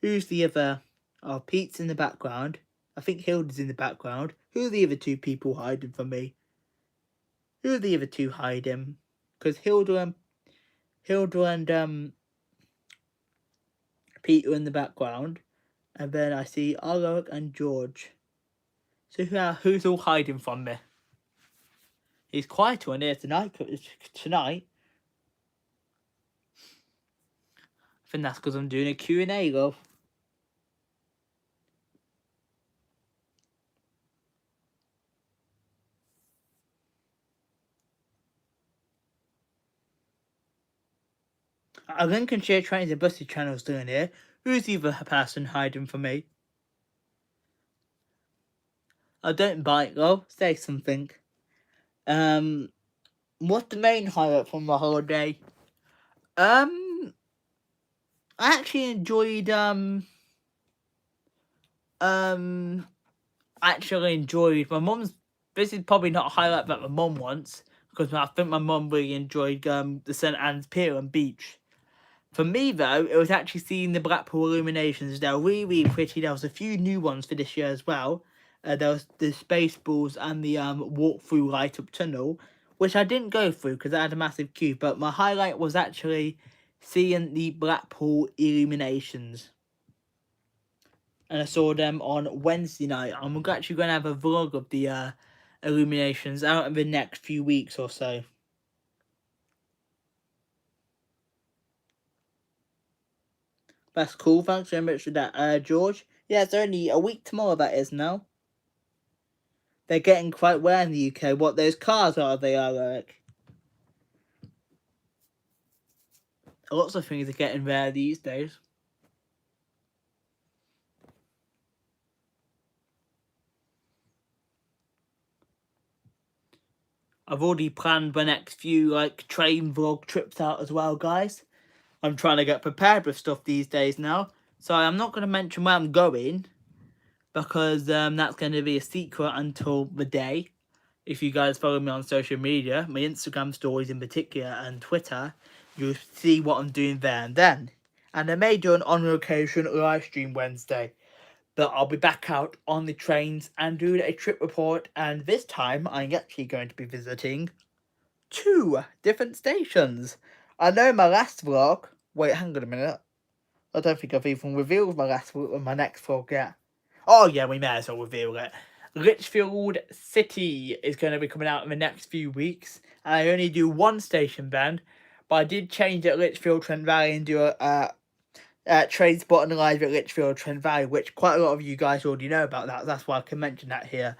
Who's the other? Oh, Pete's in the background. I think Hilda's in the background. Who are the other 2 people hiding from me? Who are the other 2 hiding? Because Hilda and Pete are in the background. And then I see Alaric and George. So who's all hiding from me? He's quieter on here tonight. I think that's because I'm doing a Q&A, love. A Lincolnshire Trains and Buses channel's doing here. Who's the other person hiding from me? I don't bite, love. Say something. What's the main highlight from the holiday? I actually enjoyed, my mum's, this is probably not a highlight that my mum wants, because I think my mum really enjoyed, the St. Anne's Pier and Beach. For me, though, it was actually seeing the Blackpool illuminations. They were really, really pretty. There was a few new ones for this year as well. There was the Spaceballs and the walk-through light-up tunnel, which I didn't go through because I had a massive queue. But my highlight was actually seeing the Blackpool illuminations. And I saw them on Wednesday night. I'm actually going to have a vlog of the illuminations out in the next few weeks or so. That's cool, thanks very much for that, George. Yeah, it's only a week tomorrow, that is now. They're getting quite well in the UK. What, those cars are they, Eric? Lots of things are getting rare these days. I've already planned my next few, train vlog trips out as well, guys. I'm trying to get prepared with stuff these days now. So I'm not going to mention where I'm going, because that's going to be a secret until the day. If you guys follow me on social media, my Instagram stories in particular and Twitter, you'll see what I'm doing there and then. And I may do an on-location live stream Wednesday. But I'll be back out on the trains and doing a trip report. And this time, I'm actually going to be visiting 2 different stations. I know my last vlog... Wait, hang on a minute. I don't think I've even revealed my next vlog yet. Oh yeah, we may as well reveal it. Lichfield City is going to be coming out in the next few weeks. And I only do 1 station band. But I did change at Lichfield Trent Valley and do a train spotting live at Lichfield Trent Valley, which quite a lot of you guys already know about that. That's why I can mention that here.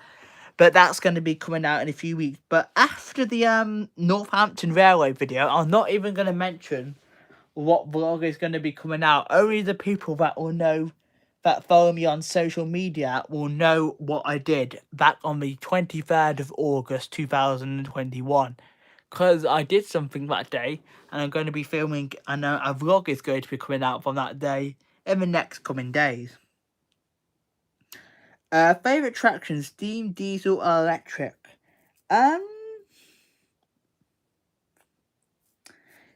But that's going to be coming out in a few weeks. But after the Northampton Railway video, I'm not even going to mention what vlog is going to be coming out. Only the people that will know, that follow me on social media, will know what I did back on the 23rd of August 2021. Because I did something that day, and I'm going to be filming, and a vlog is going to be coming out from that day in the next coming days. Favourite attractions, steam, diesel, or electric?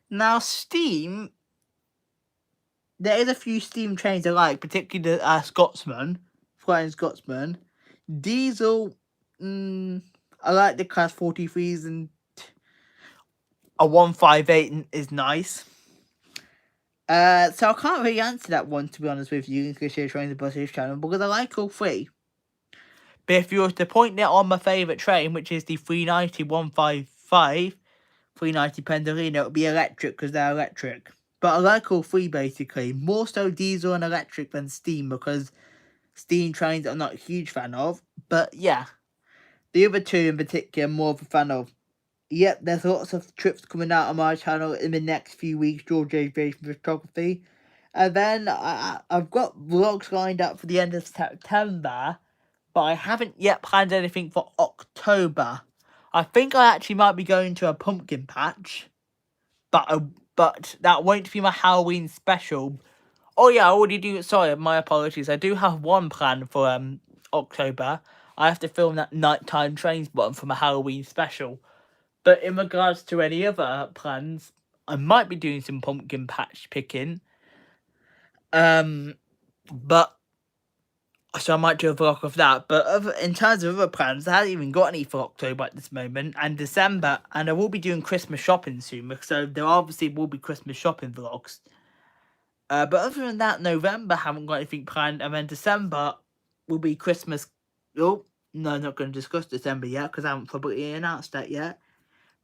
Now, steam, there is a few steam trains I like, particularly the Scotsman, Flying Scotsman. Diesel, I like the Class 43s, and a 158 is nice. So I can't really answer that one, to be honest with you, English Trains and Buses channel, because I like all 3. But if you were to point it on my favourite train, which is the 390 155, 390 Pendolino, it would be electric, because they're electric. But I like all 3, basically. More so diesel and electric than steam, because steam trains I'm not a huge fan of. But yeah, the other 2 in particular, I'm more of a fan of. Yep, there's lots of trips coming out on my channel in the next few weeks, George Aviation Photography. And then I've got vlogs lined up for the end of September, but I haven't yet planned anything for October. I think I actually might be going to a pumpkin patch, but that won't be my Halloween special. Oh yeah, I already do. Sorry, my apologies. I do have one plan for October. I have to film that nighttime trains one for my Halloween special. But in regards to any other plans, I might be doing some pumpkin patch picking. But so I might do a vlog of that. But in terms of other plans, I haven't even got any for October at this moment. And December, and I will be doing Christmas shopping soon. So there obviously will be Christmas shopping vlogs. But other than that, November, haven't got anything planned. And then December will be Christmas. Oh, no, not going to discuss December yet because I haven't publicly announced that yet.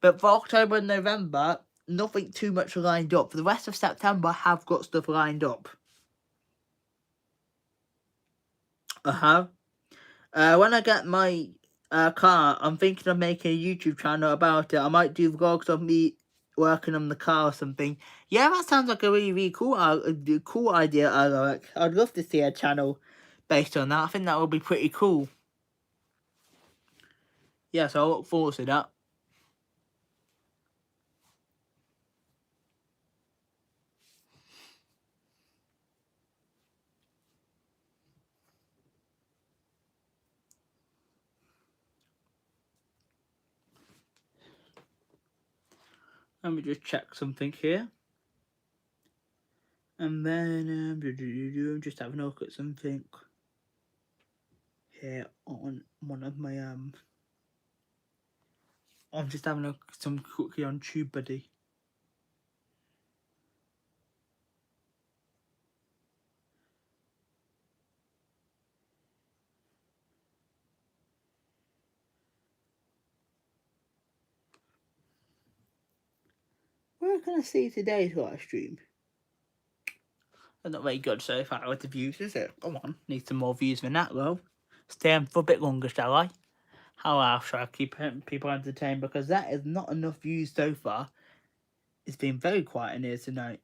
But for October and November, nothing too much lined up. For the rest of September, I have got stuff lined up. When I get my car, I'm thinking of making a YouTube channel about it. I might do vlogs of me working on the car or something. Yeah, that sounds like a really, really cool idea, Alaric. I'd love to see a channel based on that. I think that would be pretty cool. Yeah, so I look forward to that. Let me just check something here. And then I'm just having a look at something here on one of my I'm just having a look at some quickly on TubeBuddy. Where can I see today's live stream? That's not very good so far with the views, is it? Come on, need some more views than that, though. Stay on for a bit longer, shall I? How else shall I keep people entertained? Because that is not enough views so far. It's been very quiet in here tonight.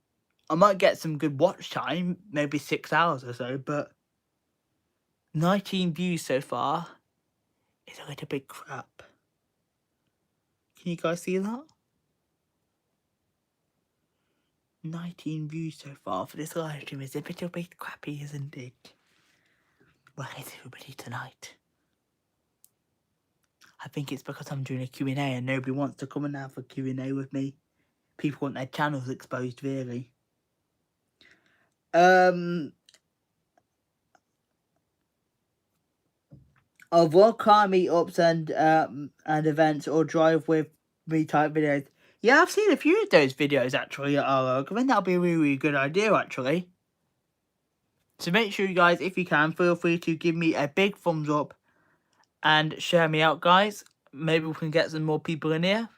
I might get some good watch time, maybe 6 hours or so, but 19 views so far is a little bit crap. Can you guys see that? 19 views so far for this live stream is a little bit crappy, isn't it? Where is everybody tonight? I think it's because I'm doing a Q&A and nobody wants to come and have a Q&A with me. People want their channels exposed, really. I'll vlog car meetups and events or drive with me type videos. Yeah, I've seen a few of those videos actually. I think that'll be a really, really good idea actually. So make sure you guys, if you can, feel free to give me a big thumbs up and share me out, guys. Maybe we can get some more people in here.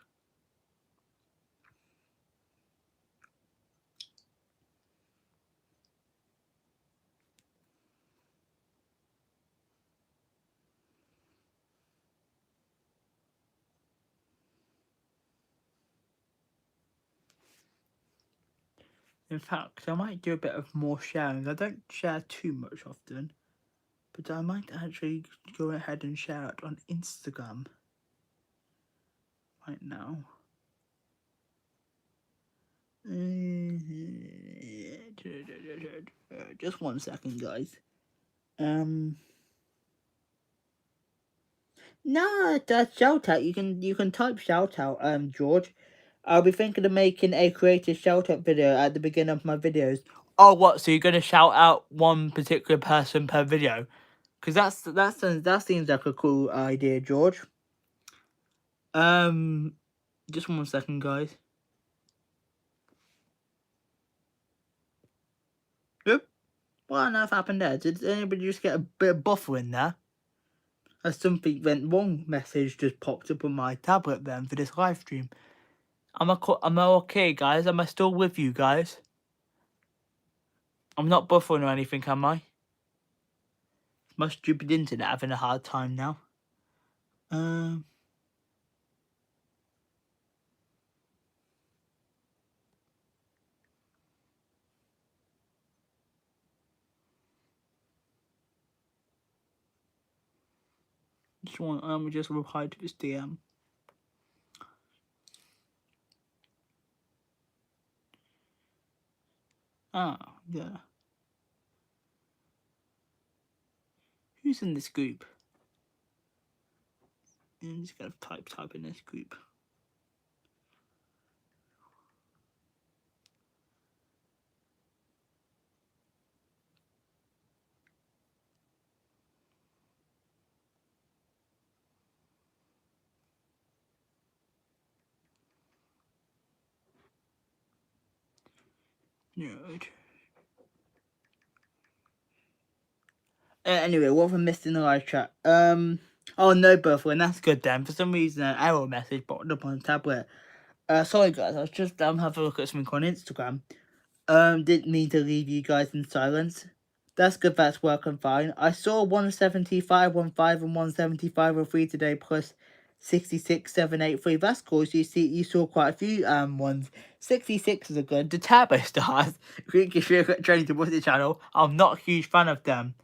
In fact, I might do a bit of more sharing. I don't share too much often, but I might actually go ahead and share it on Instagram right now. Just 1 second, guys. No, that's shout out. You can type shout out, George. I'll be thinking of making a creative shout out video at the beginning of my videos. Oh, what? So you're gonna shout out one particular person per video? Because that seems like a cool idea, George. Just 1 second, guys. Yep. What on earth happened there? Did anybody just get a bit of buffer in there? As something went wrong message just popped up on my tablet then for this live stream. Am I okay, guys? Am I still with you guys? I'm not buffering or anything, am I? My stupid internet having a hard time now. just want just reply to this DM. Oh, yeah. Who's in this group? I'm just gonna type in this group. Nerd. Anyway, what have I missed in the live chat? Oh no, Bertha, that's good then. For some reason, an error message popped up on the tablet. Sorry guys, I was just having a look at something on Instagram. Didn't mean to leave you guys in silence. That's good, that's working fine. I saw 175.15 and 175.03 today, plus 66.783. That's cool. So you saw quite a few ones. 66 is a good. The Turbo Stars, if you're trying to watch the channel, I'm not a huge fan of them.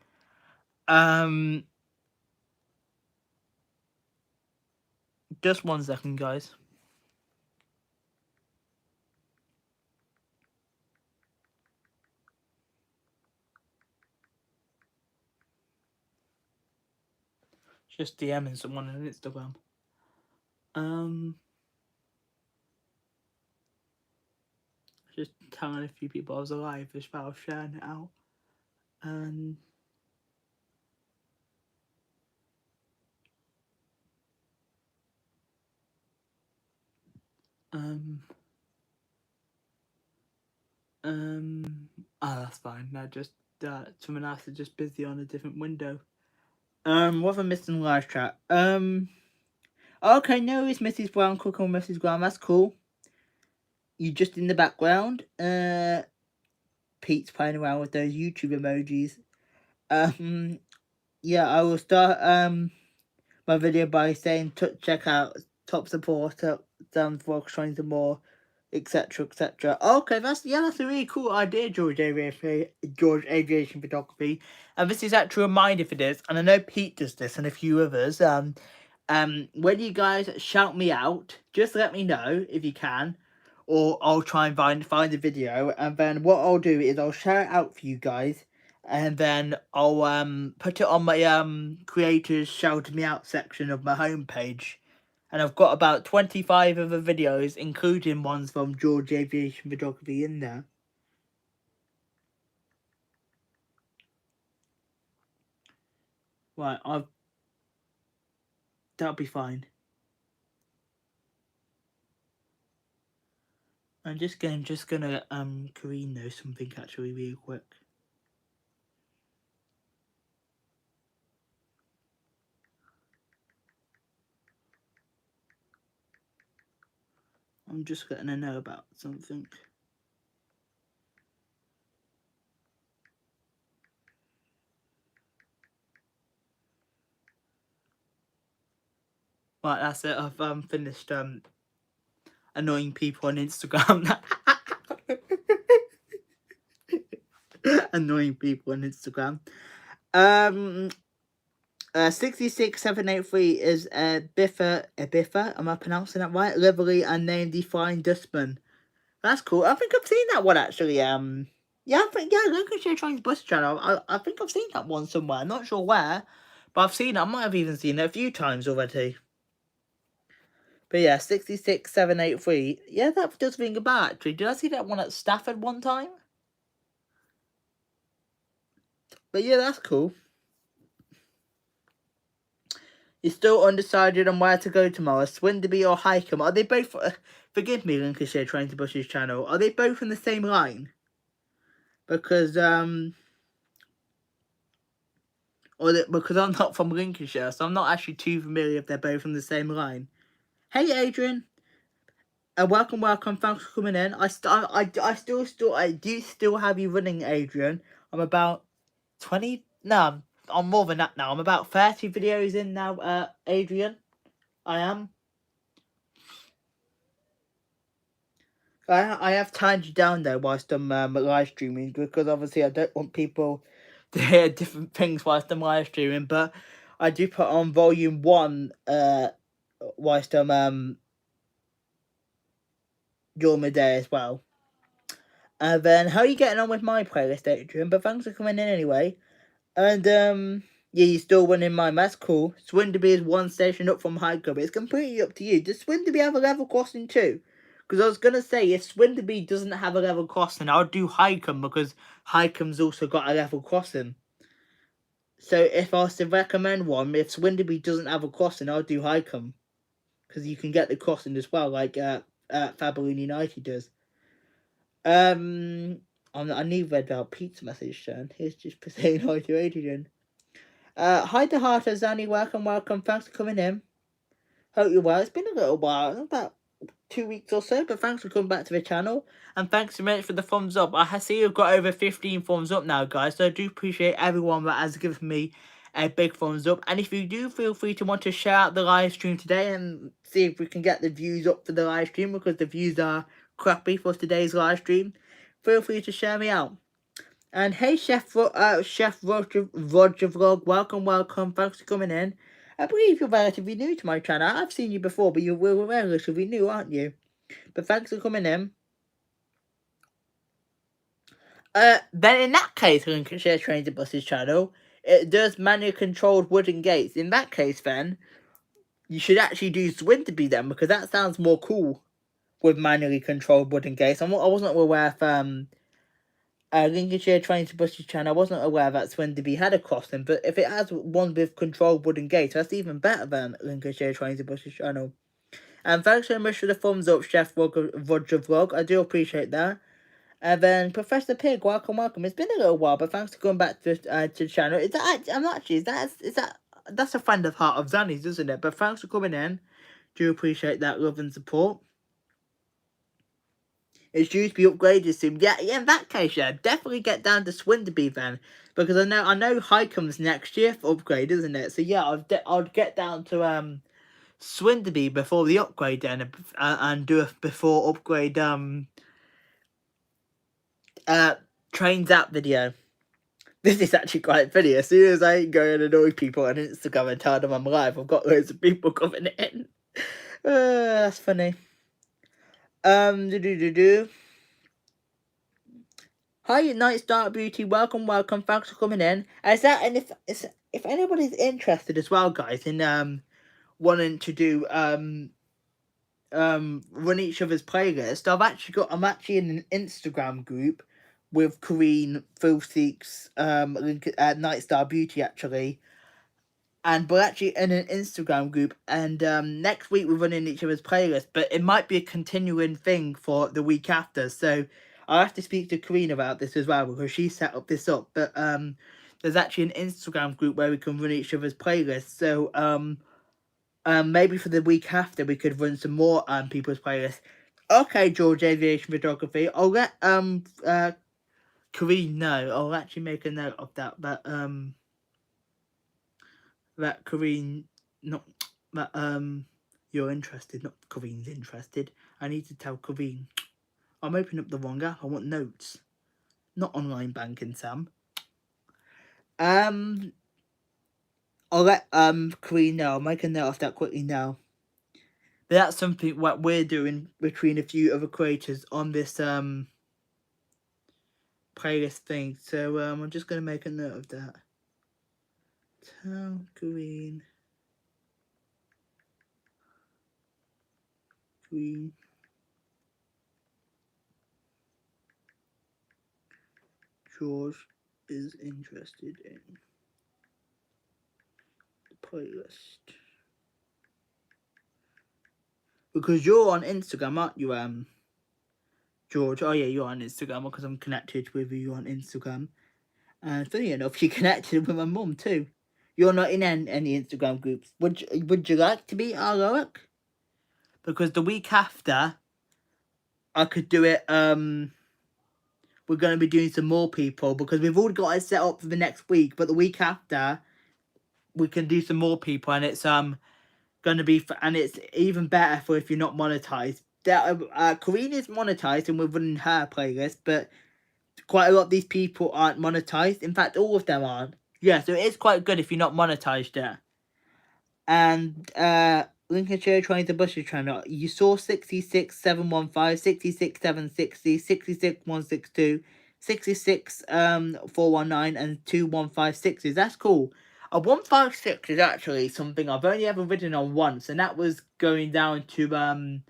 Just 1 second, guys. Just DMing someone on Instagram. Just telling a few people I was alive as well, sharing it out. And that's fine. No, just someone else is just busy on a different window. What have I missed in the live chat? Okay, no, it's Mrs. Brown, cooking with Mrs. Brown. That's cool. You just in the background. Pete's playing around with those YouTube emojis. Yeah, I will start my video by saying check out top supporter down for trying to more, etc, etc. Okay, that's a really cool idea, George Aviation Photography. And this is actually a reminder for this, and I know Pete does this and a few others. When you guys shout me out, just let me know if you can, or I'll try and find a video, and then what I'll do is I'll share it out for you guys, and then I'll put it on my creators shout me out section of my homepage. And I've got about 25 other videos, including ones from George Aviation Photography in there. Right, that'll be fine. I'm just gonna Kareen know something actually real quick. I'm just letting her know about something. Right, that's it. I've finished annoying people on Instagram. Annoying people on Instagram. 66783 is a Biffa. Am I pronouncing that right? Livery and name defined dustman. That's cool. I think I've seen that one actually. Yeah, I think Lancashire Trains Bus Channel. I think I've seen that one somewhere. I'm not sure where, but I've seen it. I might have even seen it a few times already. But yeah, 66783. Yeah, that does ring a bell actually. Did I see that one at Stafford one time? But yeah, that's cool. You're still undecided on where to go tomorrow, Swinderby or Highcombe. Are they both... forgive me, Lancashire Trains to Buses channel. Are they both in the same line? Because, because I'm not from Lincolnshire, so I'm not actually too familiar if they're both in the same line. Hey, Adrian. Welcome. Thanks for coming in. I do still have you running, Adrian. I'm about 20... No, I'm more than that now. I'm about 30 videos in now, Adrian. I am. I have timed you down though whilst I'm live streaming, because obviously I don't want people to hear different things whilst I'm live streaming. But I do put on volume 1 whilst I'm during the day as well. And then how are you getting on with my playlist, Adrian? But thanks for coming in anyway. And yeah, you're still winning mine. That's cool. Swinderby is one station up from Highcombe. It's completely up to you. Does Swinderby have a level crossing too? Because I was gonna say, if Swinderby doesn't have a level crossing, I'll do Highcombe because Highcombe's also got a level crossing. So if I was to recommend one, if Swinderby doesn't have a crossing, I'll do Highcombe because you can get the crossing as well, like Fabulous United does. I need Red Velvet Pizza message turn. Here's just saying hi to Adrian. Hi to Heart Zani, welcome. Thanks for coming in. Hope you're well. It's been a little while, about 2 weeks or so, but thanks for coming back to the channel. And thanks so much for the thumbs up. I see you've got over 15 thumbs up now, guys. So I do appreciate everyone that has given me a big thumbs up. And if you do, feel free to want to share out the live stream today and see if we can get the views up for the live stream, because the views are crappy for today's live stream. Feel free to share me out. And hey, Chef Roger Vlog, welcome. Thanks for coming in. I believe you're relatively new to my channel. I've seen you before, but you're relatively new, aren't you? But thanks for coming in. Then in that case, Lincolnshire Trains and Buses channel, it does manually controlled wooden gates. In that case, then, you should actually do Swinderby then, because that sounds more cool with manually controlled wooden gates. I wasn't aware if Lincolnshire Trains and Buses channel, I wasn't aware that Swinderby had a crossing, but if it has one with controlled wooden gates, that's even better than Lincolnshire Trains and Buses channel. And thanks so much for the thumbs up, Chef Roger Vlog. I do appreciate that. And then Professor Pig, welcome. It's been a little while, but thanks for coming back to the channel. That's a friend of Heart of Zanny's, isn't it? But thanks for coming in. Do appreciate that love and support. It's due to be upgraded soon. Yeah, in that case, yeah, definitely get down to Swinderby then, because I know Highcombe's next year for upgrade, isn't it? So yeah, I'd get down to Swinderby before the upgrade then, and do a before upgrade trains app video. This is actually quite funny. As soon as I go and annoy people on Instagram and tell them I'm live, I've got loads of people coming in. That's funny. Hi, Night Star Beauty. Welcome. Thanks for coming in. And if anybody's interested as well, guys, in wanting to do run each other's playlist, I'm actually in an Instagram group with Corrine, Philseeks, Night Star Beauty actually. And we're actually in an Instagram group, and next week we're running each other's playlists, but it might be a continuing thing for the week after. So I'll have to speak to Karina about this as well, because she set this up. But there's actually an Instagram group where we can run each other's playlists. So maybe for the week after we could run some more people's playlists. Okay, George Aviation Photography. I'll let Karina know. I'll actually make a note of that. But that Karine, not that you're interested, not Karine's interested. I need to tell Karine. I'm opening up the wrong app. I want notes, not online banking, Sam. I'll let Karine know. I'll make a note of that quickly now. But that's something what we're doing between a few other creators on this playlist thing. So I'm just gonna make a note of that. Tell Karine. George is interested in the playlist. Because you're on Instagram, aren't you, George? Oh yeah, you're on Instagram because I'm connected with you on Instagram. And funny enough, you're connected with my mum too. You're not in any Instagram groups. Would you like to be our Alaric? Because the week after, I could do it. We're going to be doing some more people, because we've already got it set up for the next week. But the week after, we can do some more people, and it's going to be, and it's even better for if you're not monetized. Karina is monetized, and we're running her playlist, but quite a lot of these people aren't monetized. In fact, all of them aren't. Yeah, so it is quite good if you're not monetized yet. And Lincolnshire trying to bus your channel. You saw 66715, 66760, 66162, 419, and 2156. That's cool. A 156 is actually something I've only ever ridden on once, and that was going down to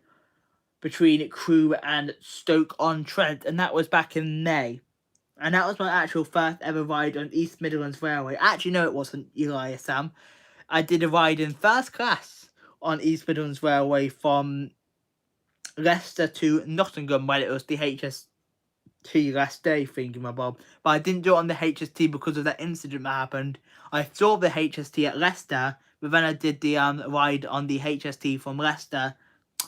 between Crewe and Stoke-on-Trent, and that was back in May. And that was my actual first ever ride on East Midlands Railway. Actually, no, it wasn't, Eli Sam. I did a ride in first class on East Midlands Railway from Leicester to Nottingham when it was the HST last day thingamabob. But I didn't do it on the HST because of that incident that happened. I saw the HST at Leicester, but then I did the ride on the HST from Leicester.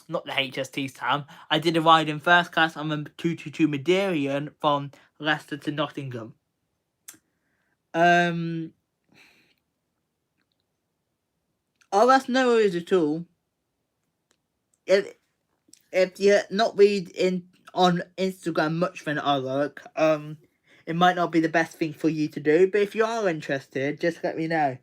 Not the HST, Sam. I did a ride in first class on the 222 Medarian from Leicester to Nottingham. Oh, that's no worries at all. If you're not reading on Instagram much than I look, it might not be the best thing for you to do. But if you are interested, just let me know.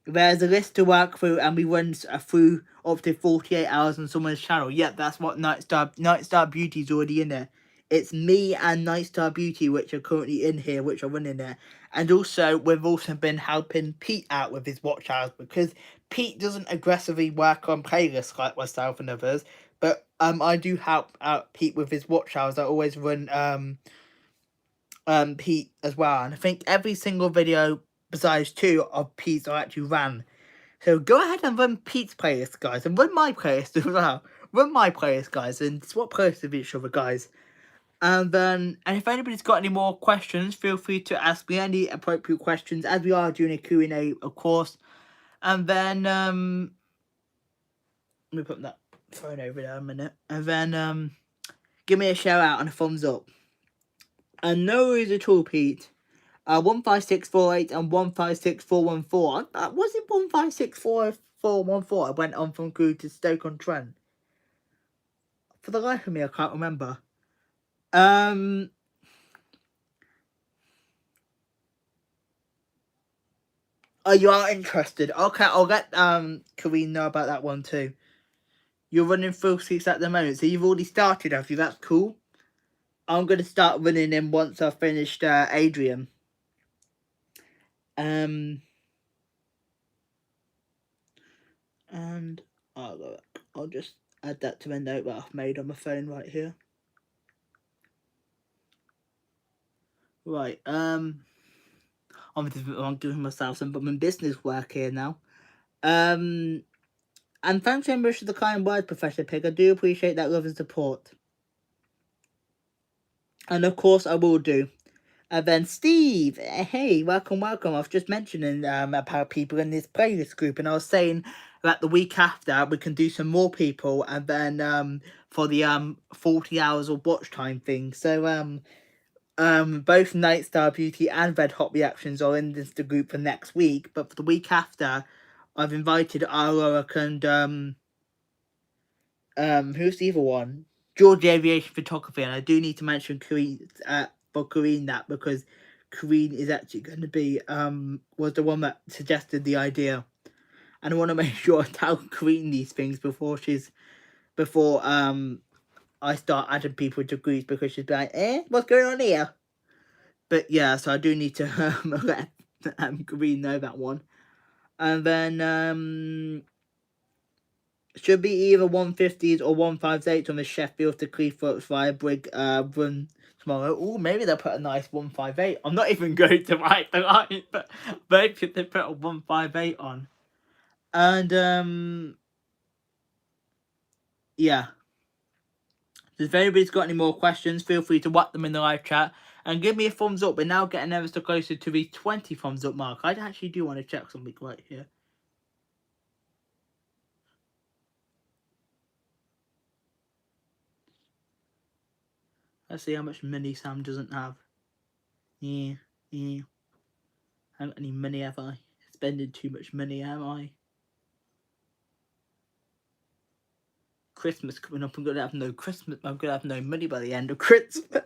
There's a list to work through, and we run through up to 48 hours on someone's channel. Yep, that's what Nightstar Beauty's already in there. It's me and Nightstar Beauty which are currently in here, which are running there. And also, we've also been helping Pete out with his watch hours, because Pete doesn't aggressively work on playlists like myself and others. But I do help out Pete with his watch hours. I always run Pete as well. And I think every single video besides 2 of Pete's I actually ran. So go ahead and run Pete's playlist, guys, and run my playlist as well. Run my playlist, guys, and swap playlists with each other, guys. And if anybody's got any more questions, feel free to ask me any appropriate questions, as we are doing a Q&A, of course. And then let me put that phone over there a minute. And then give me a shout out and a thumbs up. And no worries at all, Pete. 15648 and 156414. Was it 156414? I went on from Crewe to Stoke-on-Trent. For the life of me, I can't remember. Oh, you are interested. Okay, I'll let Karine know about that one too. You're running full seats at the moment, so you've already started, have you? That's cool. I'm going to start running in once I've finished Adrian. And I'll just add that to a note that I've made on my phone right here. Right, I'm giving myself some business work here now. And thanks very much for the kind words, Professor Pig. I do appreciate that love and support. And of course I will do. And then Steve, hey, welcome. I was just mentioning about people in this playlist group, and I was saying that the week after we can do some more people, and then for the 40 hours of watch time thing. So both Nightstar Beauty and Red Hot Reactions are in this group for next week, but for the week after, I've invited Alaric and who's the other one? George Aviation Photography, and I do need to mention Karine for Karine that, because Karine is actually going to be was the one that suggested the idea, and I want to make sure I tell Karine these things before I start adding people to groups, because she's like, what's going on here? But yeah, so I do need to let Karine know that one, and then should be either 150s or 158s on the Sheffield to Cleethorpes via Brig run tomorrow. Oh, maybe they'll put a nice 158. I'm not even going to write the line, but maybe they put a 158 on. And yeah. So if anybody's got any more questions, feel free to whack them in the live chat and give me a thumbs up. We're now getting ever so closer to the 20 thumbs up mark. I actually do want to check something right here. Let's see how much money Sam doesn't have. Yeah. I haven't got any money, have I? Spending too much money, am I? Christmas coming up, I'm gonna have no Christmas. I'm gonna have no money by the end of Christmas.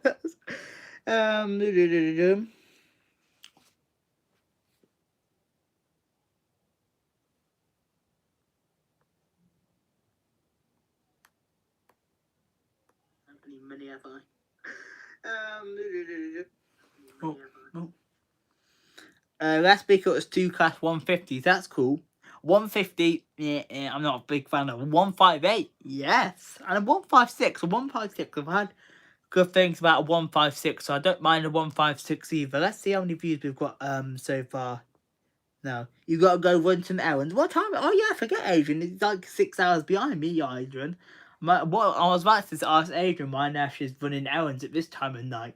Last week it was 2 class 150s. That's cool. 150, I'm not a big fan of. 158, yes. And a 156. A 156, I've had good things about a 156, so I don't mind a 156 either. Let's see how many views we've got so far. No, you gotta go run some errands. What time? Oh yeah, forget Adrian. He's like 6 hours behind me, Adrian. What I was about to ask Adrian why now she's running errands at this time of night.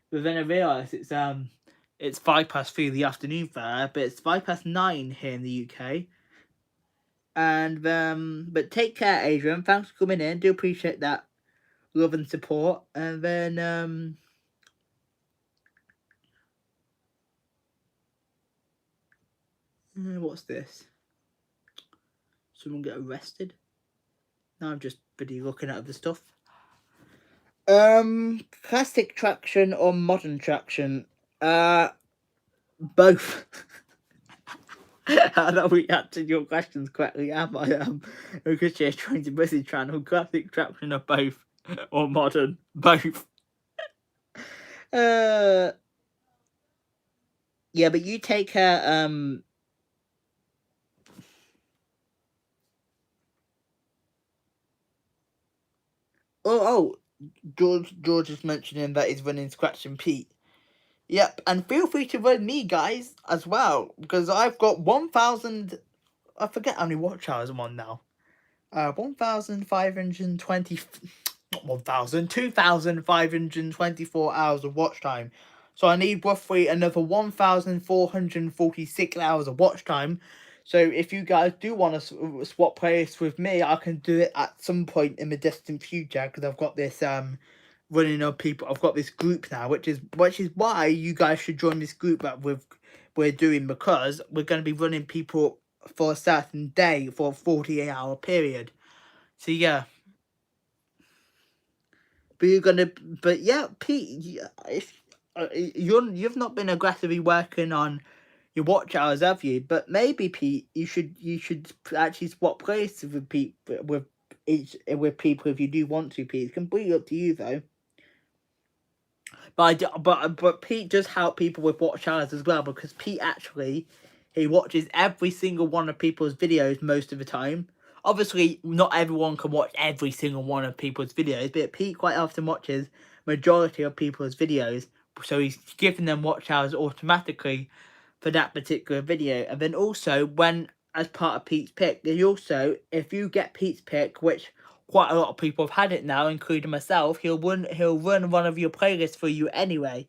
But then I realised it's 3:05 in the afternoon for her, but it's 9:05 here in the UK. And but take care, Adrian. Thanks for coming in. Do appreciate that love and support. And then what's this? Someone get arrested? No, I'm just pretty looking at the stuff. Classic traction or modern traction? Both. I don't reacted your questions correctly, am I? Because she's trying to busy channel, classic traction or both, or modern, both. Yeah, but you take her. George is mentioning that he's running Scratch and Pete. Yep, and feel free to run me, guys, as well, because I've got 1,000. I forget how many watch hours I'm on now. 1,520. Not 1,000. 2,524 hours of watch time. So I need roughly another 1,446 hours of watch time. So if you guys do want to swap playlists with me, I can do it at some point in the distant future, because I've got this running of people. I've got this group now, which is why you guys should join this group that we're doing, because we're going to be running people for a certain day for a 48-hour period. So yeah. But yeah, Pete, if you've not been aggressively working on your watch hours, have you? But maybe Pete, you should actually swap places with Pete with people if you do want to. Pete, it's completely up to you though. But Pete does help people with watch hours as well, because Pete actually he watches every single one of people's videos most of the time. Obviously, not everyone can watch every single one of people's videos, but Pete quite often watches majority of people's videos, so he's giving them watch hours automatically for that particular video. And then also, when as part of Pete's pick, there's also, if you get Pete's pick, which quite a lot of people have had it now, including myself, he'll run one of your playlists for you anyway.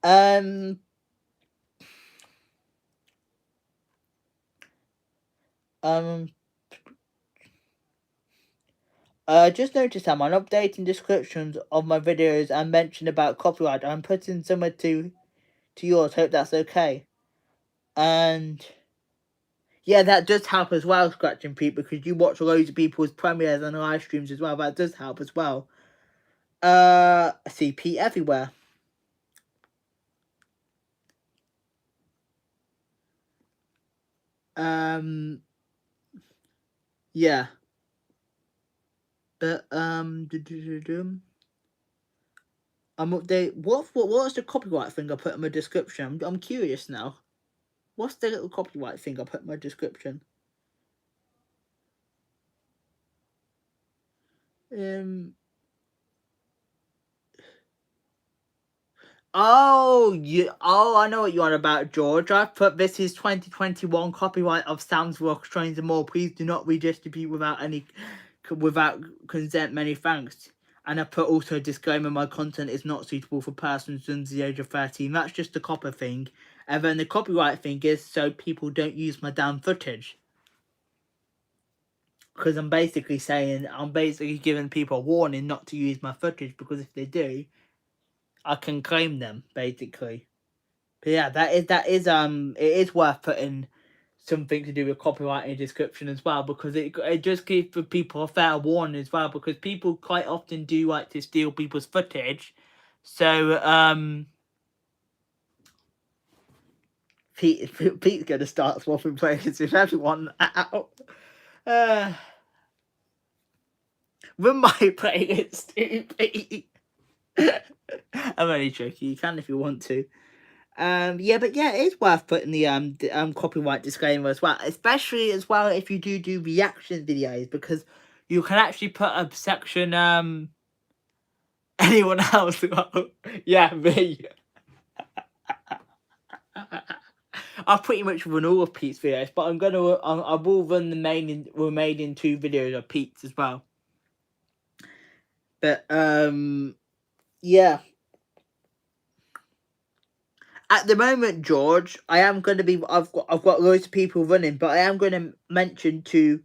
Just noticed I'm updating descriptions of my videos and mention about copyright. I'm putting similar to yours. Hope that's okay. And yeah, that does help as well, Scratching Pete, because you watch loads of people's premieres and live streams as well. That does help as well. I see Pete everywhere. Yeah. But I'm update. What's the copyright thing I put in my description? I'm curious now. What's the little copyright thing I put in my description? Oh, I know what you're on about, George. I've put this is 2021 copyright of Sam's Rock Trains and More. Please do not redistribute without consent. Many thanks. And I put also a disclaimer: my content is not suitable for persons under the age of 13. That's just the copper thing. And then the copyright thing is so people don't use my damn footage. Because I'm basically giving people a warning not to use my footage, because if they do, I can claim them, basically. But yeah, it is worth putting something to do with copyright in the description as well, because it just gives people a fair warning as well, because people quite often do like to steal people's footage. So Pete's gonna start swapping players with everyone out. Run my playlist, Pete. I'm only joking. You can if you want to. Yeah, but yeah, it is worth putting the copyright disclaimer as well, especially as well if you do reaction videos, because you can actually put a section anyone else. Yeah, me. I've pretty much run all of Pete's videos, but I will run the remaining 2 videos of Pete's as well. But yeah. At the moment, George, I am going to be. I've got loads of people running, but I am going to mention to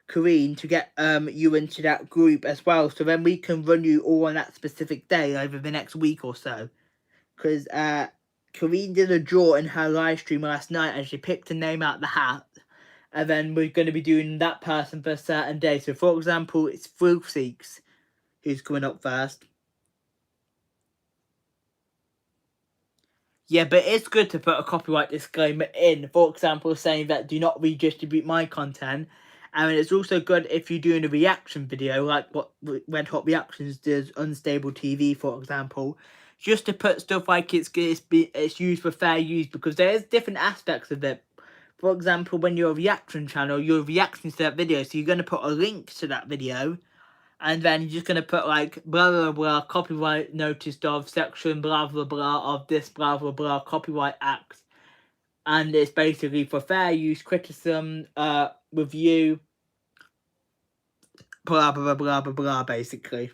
Kareen to get you into that group as well, so then we can run you all on that specific day over the next week or so. Because Kareen did a draw in her live stream last night, and she picked a name out of the hat, and then we're going to be doing that person for a certain day. So, for example, it's Thrill Seeks who's coming up first. Yeah, but it's good to put a copyright disclaimer in, for example, saying that do not redistribute my content. And it's also good if you're doing a reaction video, like what Red Hot Reactions does, Unstable TV, for example, just to put stuff like it's used for fair use, because there is different aspects of it. For example, when you're a reaction channel, you're reacting to that video, so you're going to put a link to that video, and then you're just going to put like blah blah blah, copyright noticed of section blah blah blah of this blah blah blah, copyright acts. And it's basically for fair use, criticism, review, blah blah blah blah blah, basically.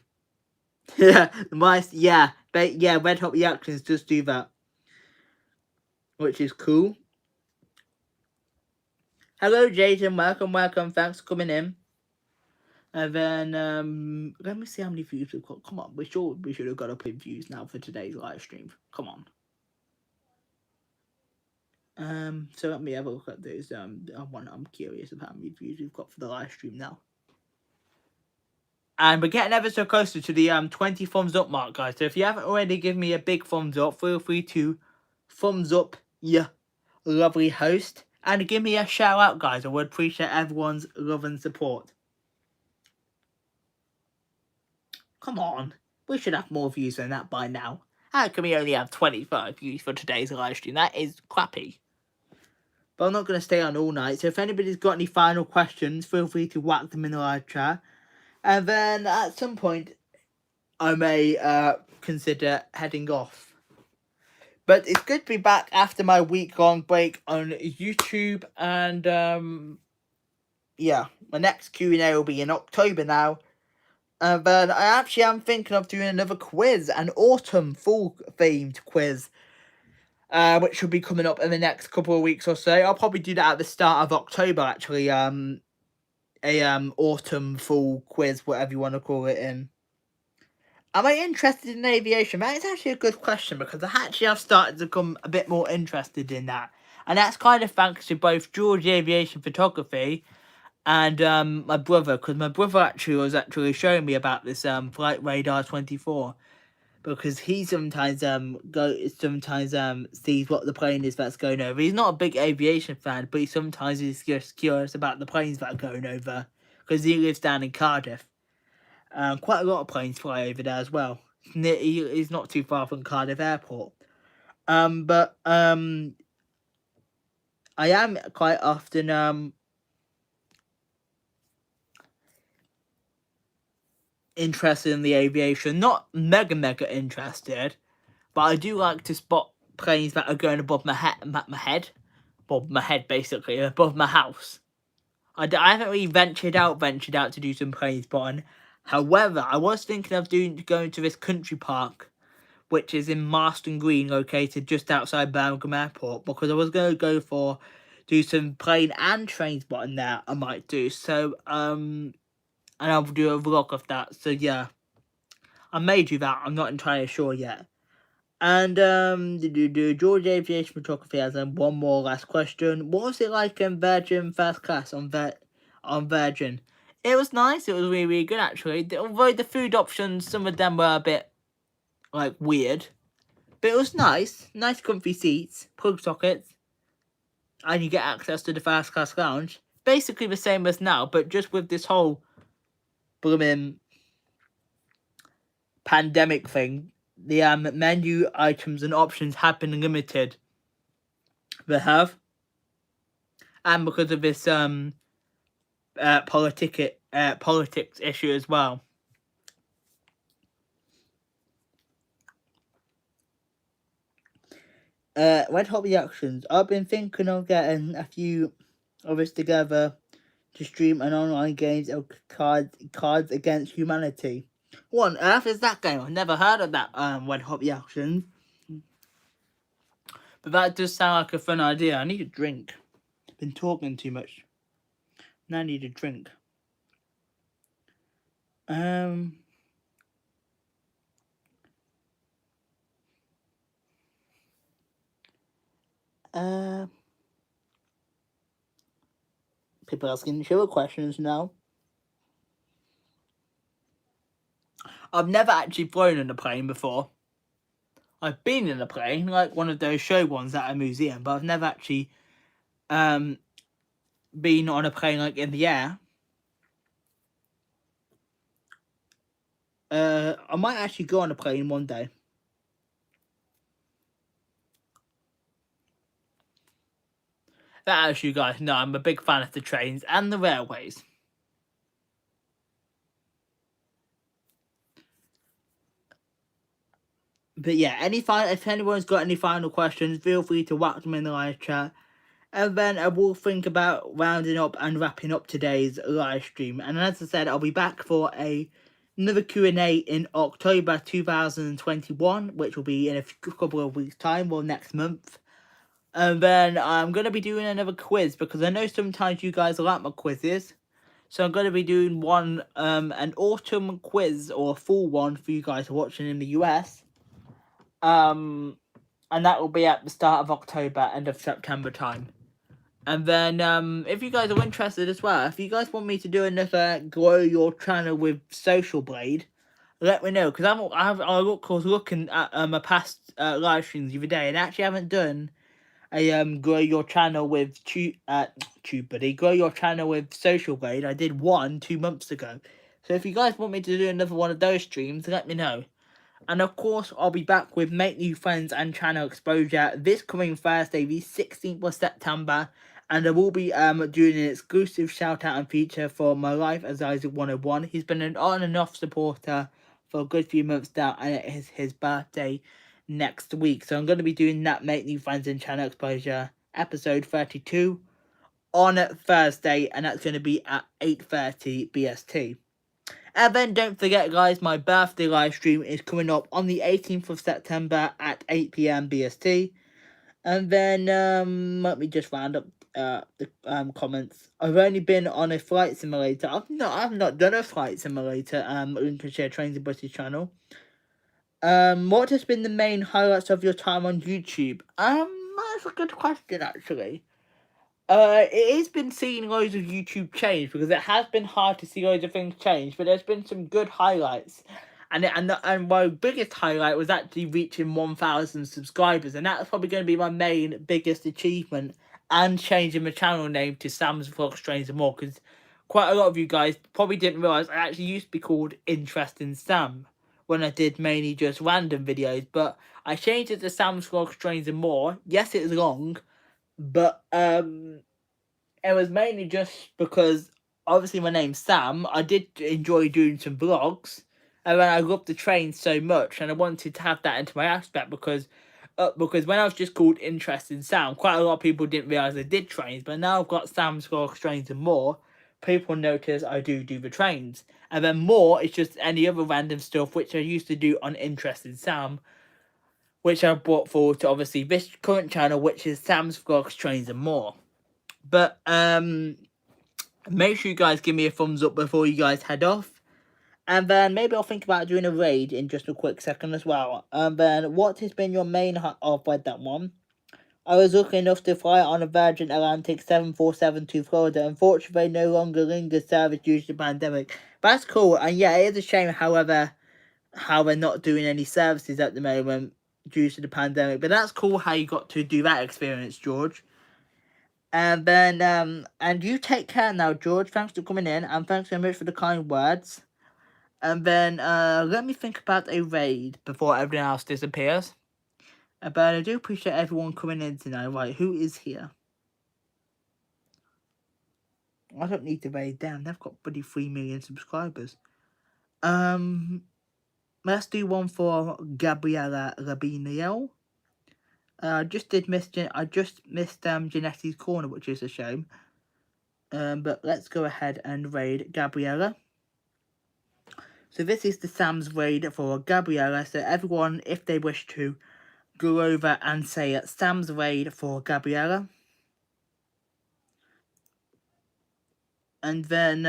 Yeah, Red Hot Reactions just do that, which is cool. Hello Jason, welcome, thanks for coming in. And then let me see how many views we've got. Come on, we should have got up in views now for today's live stream. Come on. So let me have a look at those. I'm curious of how many views we've got for the live stream now. And we're getting ever so closer to the 20 thumbs up mark, guys. So if you haven't already given me a big thumbs up, feel free to thumbs up your lovely host and give me a shout out, guys. I would appreciate everyone's love and support. Come on, we should have more views than that by now. How can we only have 25 views for today's live stream? That is crappy. But I'm not going to stay on all night, so if anybody's got any final questions, feel free to whack them in the live chat. And then at some point, I may consider heading off. But it's good to be back after my week-long break on YouTube. And yeah, my next Q&A will be in October now. But I actually am thinking of doing another quiz, an autumn fall-themed quiz. Which will be coming up in the next couple of weeks or so. I'll probably do that at the start of October, actually. Autumn, fall quiz, whatever you want to call it in. Am I interested in aviation? That is actually a good question, because I've started to become a bit more interested in that. And that's kind of thanks to both George Aviation Photography and my brother, because my brother was showing me about this Flight Radar 24. Because he sometimes sees what the plane is that's going over. He's not a big aviation fan, but he sometimes is just curious about the planes that are going over, because he lives down in Cardiff. Quite a lot of planes fly over there as well. He's not too far from Cardiff Airport. But I am quite often interested in the aviation. Not mega interested, but I do like to spot planes that are going above my head, basically, above my house. I haven't really ventured out to do some plane spotting. However, I was thinking of going to this country park, which is in Marston Green, located just outside Birmingham Airport, because I was going to do some plane and train spotting there. I might do so. And I'll do a vlog of that. So yeah, I may do that. I'm not entirely sure yet. And George Aviation Photography has one more last question. What was it like in Virgin first class on Virgin? It was nice. It was really, really good, actually. Although the food options, some of them were a bit like weird, but it was nice. Nice comfy seats, plug sockets, and you get access to the first class lounge. Basically the same as now, but just with this whole blooming pandemic thing menu items and options have been limited. They have, and because of this politics issue as well. Red Hot Reactions. I've been thinking of getting a few of us together to stream an online games of Cards Against Humanity. What on earth is that game? I've never heard of that Red Hot Reactions. But that does sound like a fun idea. I need a drink. I've been talking too much. Now I need a drink. People asking sugar questions now. I've never actually flown in a plane before. I've been in a plane, like one of those show ones at a museum, but I've never actually been on a plane like in the air. I might actually go on a plane one day. That, as you guys know, I'm a big fan of the trains and the railways. But yeah, if anyone's got any final questions, feel free to whack them in the live chat. And then I will think about rounding up and wrapping up today's live stream. And as I said, I'll be back for another Q&A in October 2021, which will be in a couple of weeks' time, or next month. And then I'm going to be doing another quiz, because I know sometimes you guys like my quizzes. So I'm going to be doing one, an autumn quiz, or a full one for you guys watching in the US. And that will be at the start of October, end of September time. And then, if you guys are interested as well, if you guys want me to do another grow your channel with Social Blade, let me know, because I was looking at my past live streams the other day, and I actually haven't done a grow your channel with grow your channel with Social Blade. I did one 2 months ago. So if you guys want me to do another one of those streams, let me know. And of course, I'll be back with Make New Friends and Channel Exposure this coming Thursday, the 16th of September. And I will be doing an exclusive shout out and feature for My Life as Isaac 101. He's been an on and off supporter for a good few months now, and it is his birthday next week. So I'm going to be doing that Make New Friends and Channel Exposure episode 32 on Thursday, and that's going to be at 8:30 BST. And then don't forget, guys, my birthday live stream is coming up on the 18th of September at 8 PM BST. And then let me just round up the comments. I've only been on a flight simulator. I've not done a flight simulator. Lincolnshire Trains and Buses channel. What has been the main highlights of your time on YouTube? That's a good question, actually. It has been seeing loads of YouTube change, because it has been hard to see loads of things change, but there's been some good highlights. And my biggest highlight was actually reaching 1,000 subscribers, and that's probably going to be my main biggest achievement, and changing my channel name to Sam's Vlogs, Trains and More, because quite a lot of you guys probably didn't realise I actually used to be called Interesting Sam when I did mainly just random videos, but I changed it to Sam's Vlogs, Trains and More. Yes, it's long, but it was mainly just because obviously my name's Sam. I did enjoy doing some vlogs, and then I loved the trains so much, and I wanted to have that into my aspect, because when I was just called Interesting Sam, quite a lot of people didn't realise I did trains, but now I've got Sam's Vlogs, Trains and More, people notice I do the trains. And then More is just any other random stuff which I used to do on Interesting Sam, which I brought forward to obviously this current channel, which is Sam's Vlogs, Trains and More. But make sure you guys give me a thumbs up before you guys head off. And then maybe I'll think about doing a raid in just a quick second as well. And then what has been your main I've read that one. I was lucky enough to fly on a Virgin Atlantic 747 to Florida. Unfortunately, no longer lingers service due to the pandemic. That's cool. And yeah, it is a shame, however, how we're not doing any services at the moment due to the pandemic. But that's cool how you got to do that experience, George. And then, and you take care now, George. Thanks for coming in, and thanks so much for the kind words. And then let me think about a raid before everything else disappears. But I do appreciate everyone coming in tonight. Right, who is here? I don't need to raid them. They've got bloody 3 million subscribers. Let's do one for Gabriella Labiniel. I just missed Janetti's Corner, which is a shame. But let's go ahead and raid Gabriella. So this is the Sam's raid for Gabriella. So everyone, if they wish to, go over and say Sam's raid for Gabriella. And then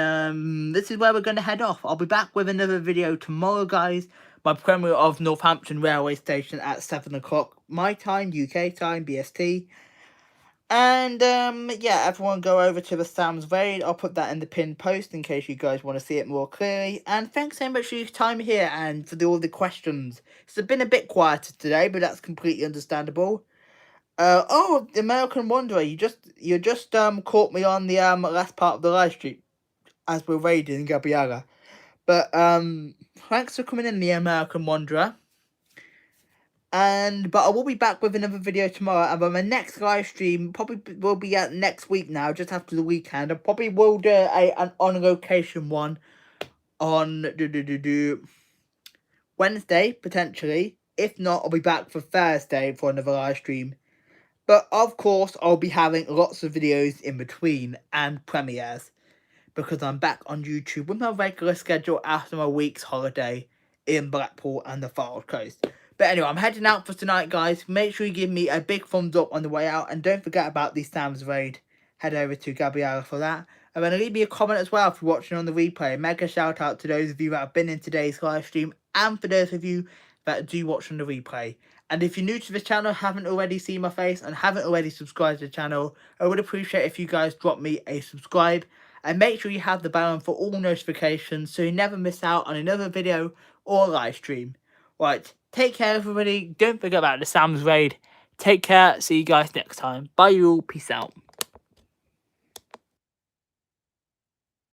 this is where we're going to head off. I'll be back with another video tomorrow, guys. My premiere of Northampton Railway Station at 7 o'clock my time, UK time, BST. And yeah, everyone go over to the Sam's raid. I'll put that in the pinned post in case you guys want to see it more clearly. And thanks so much for your time here and for all the questions. It's been a bit quieter today, but that's completely understandable. Oh, the American Wanderer, you just caught me on the last part of the live stream as we're raiding Gabriella. But thanks for coming in, the American Wanderer. But I will be back with another video tomorrow, and my next live stream probably will be at next week now, just after the weekend. I probably will do an on location one on Wednesday potentially. If not, I'll be back for Thursday for another live stream. But of course, I'll be having lots of videos in between and premieres, because I'm back on YouTube with my regular schedule after my week's holiday in Blackpool and the Fylde Coast. But anyway, I'm heading out for tonight, guys. Make sure you give me a big thumbs up on the way out, and don't forget about the Sam's raid. Head over to Gabriella for that. And then leave me a comment as well if you're watching on the replay. Mega shout out to those of you that have been in today's live stream, and for those of you that do watch on the replay. And if you're new to this channel, haven't already seen my face, and haven't already subscribed to the channel, I would appreciate if you guys drop me a subscribe. And make sure you have the bell on for all notifications so you never miss out on another video or live stream. Right, take care everybody. Don't forget about the Sam's raid. Take care. See you guys next time. Bye you all. Peace out.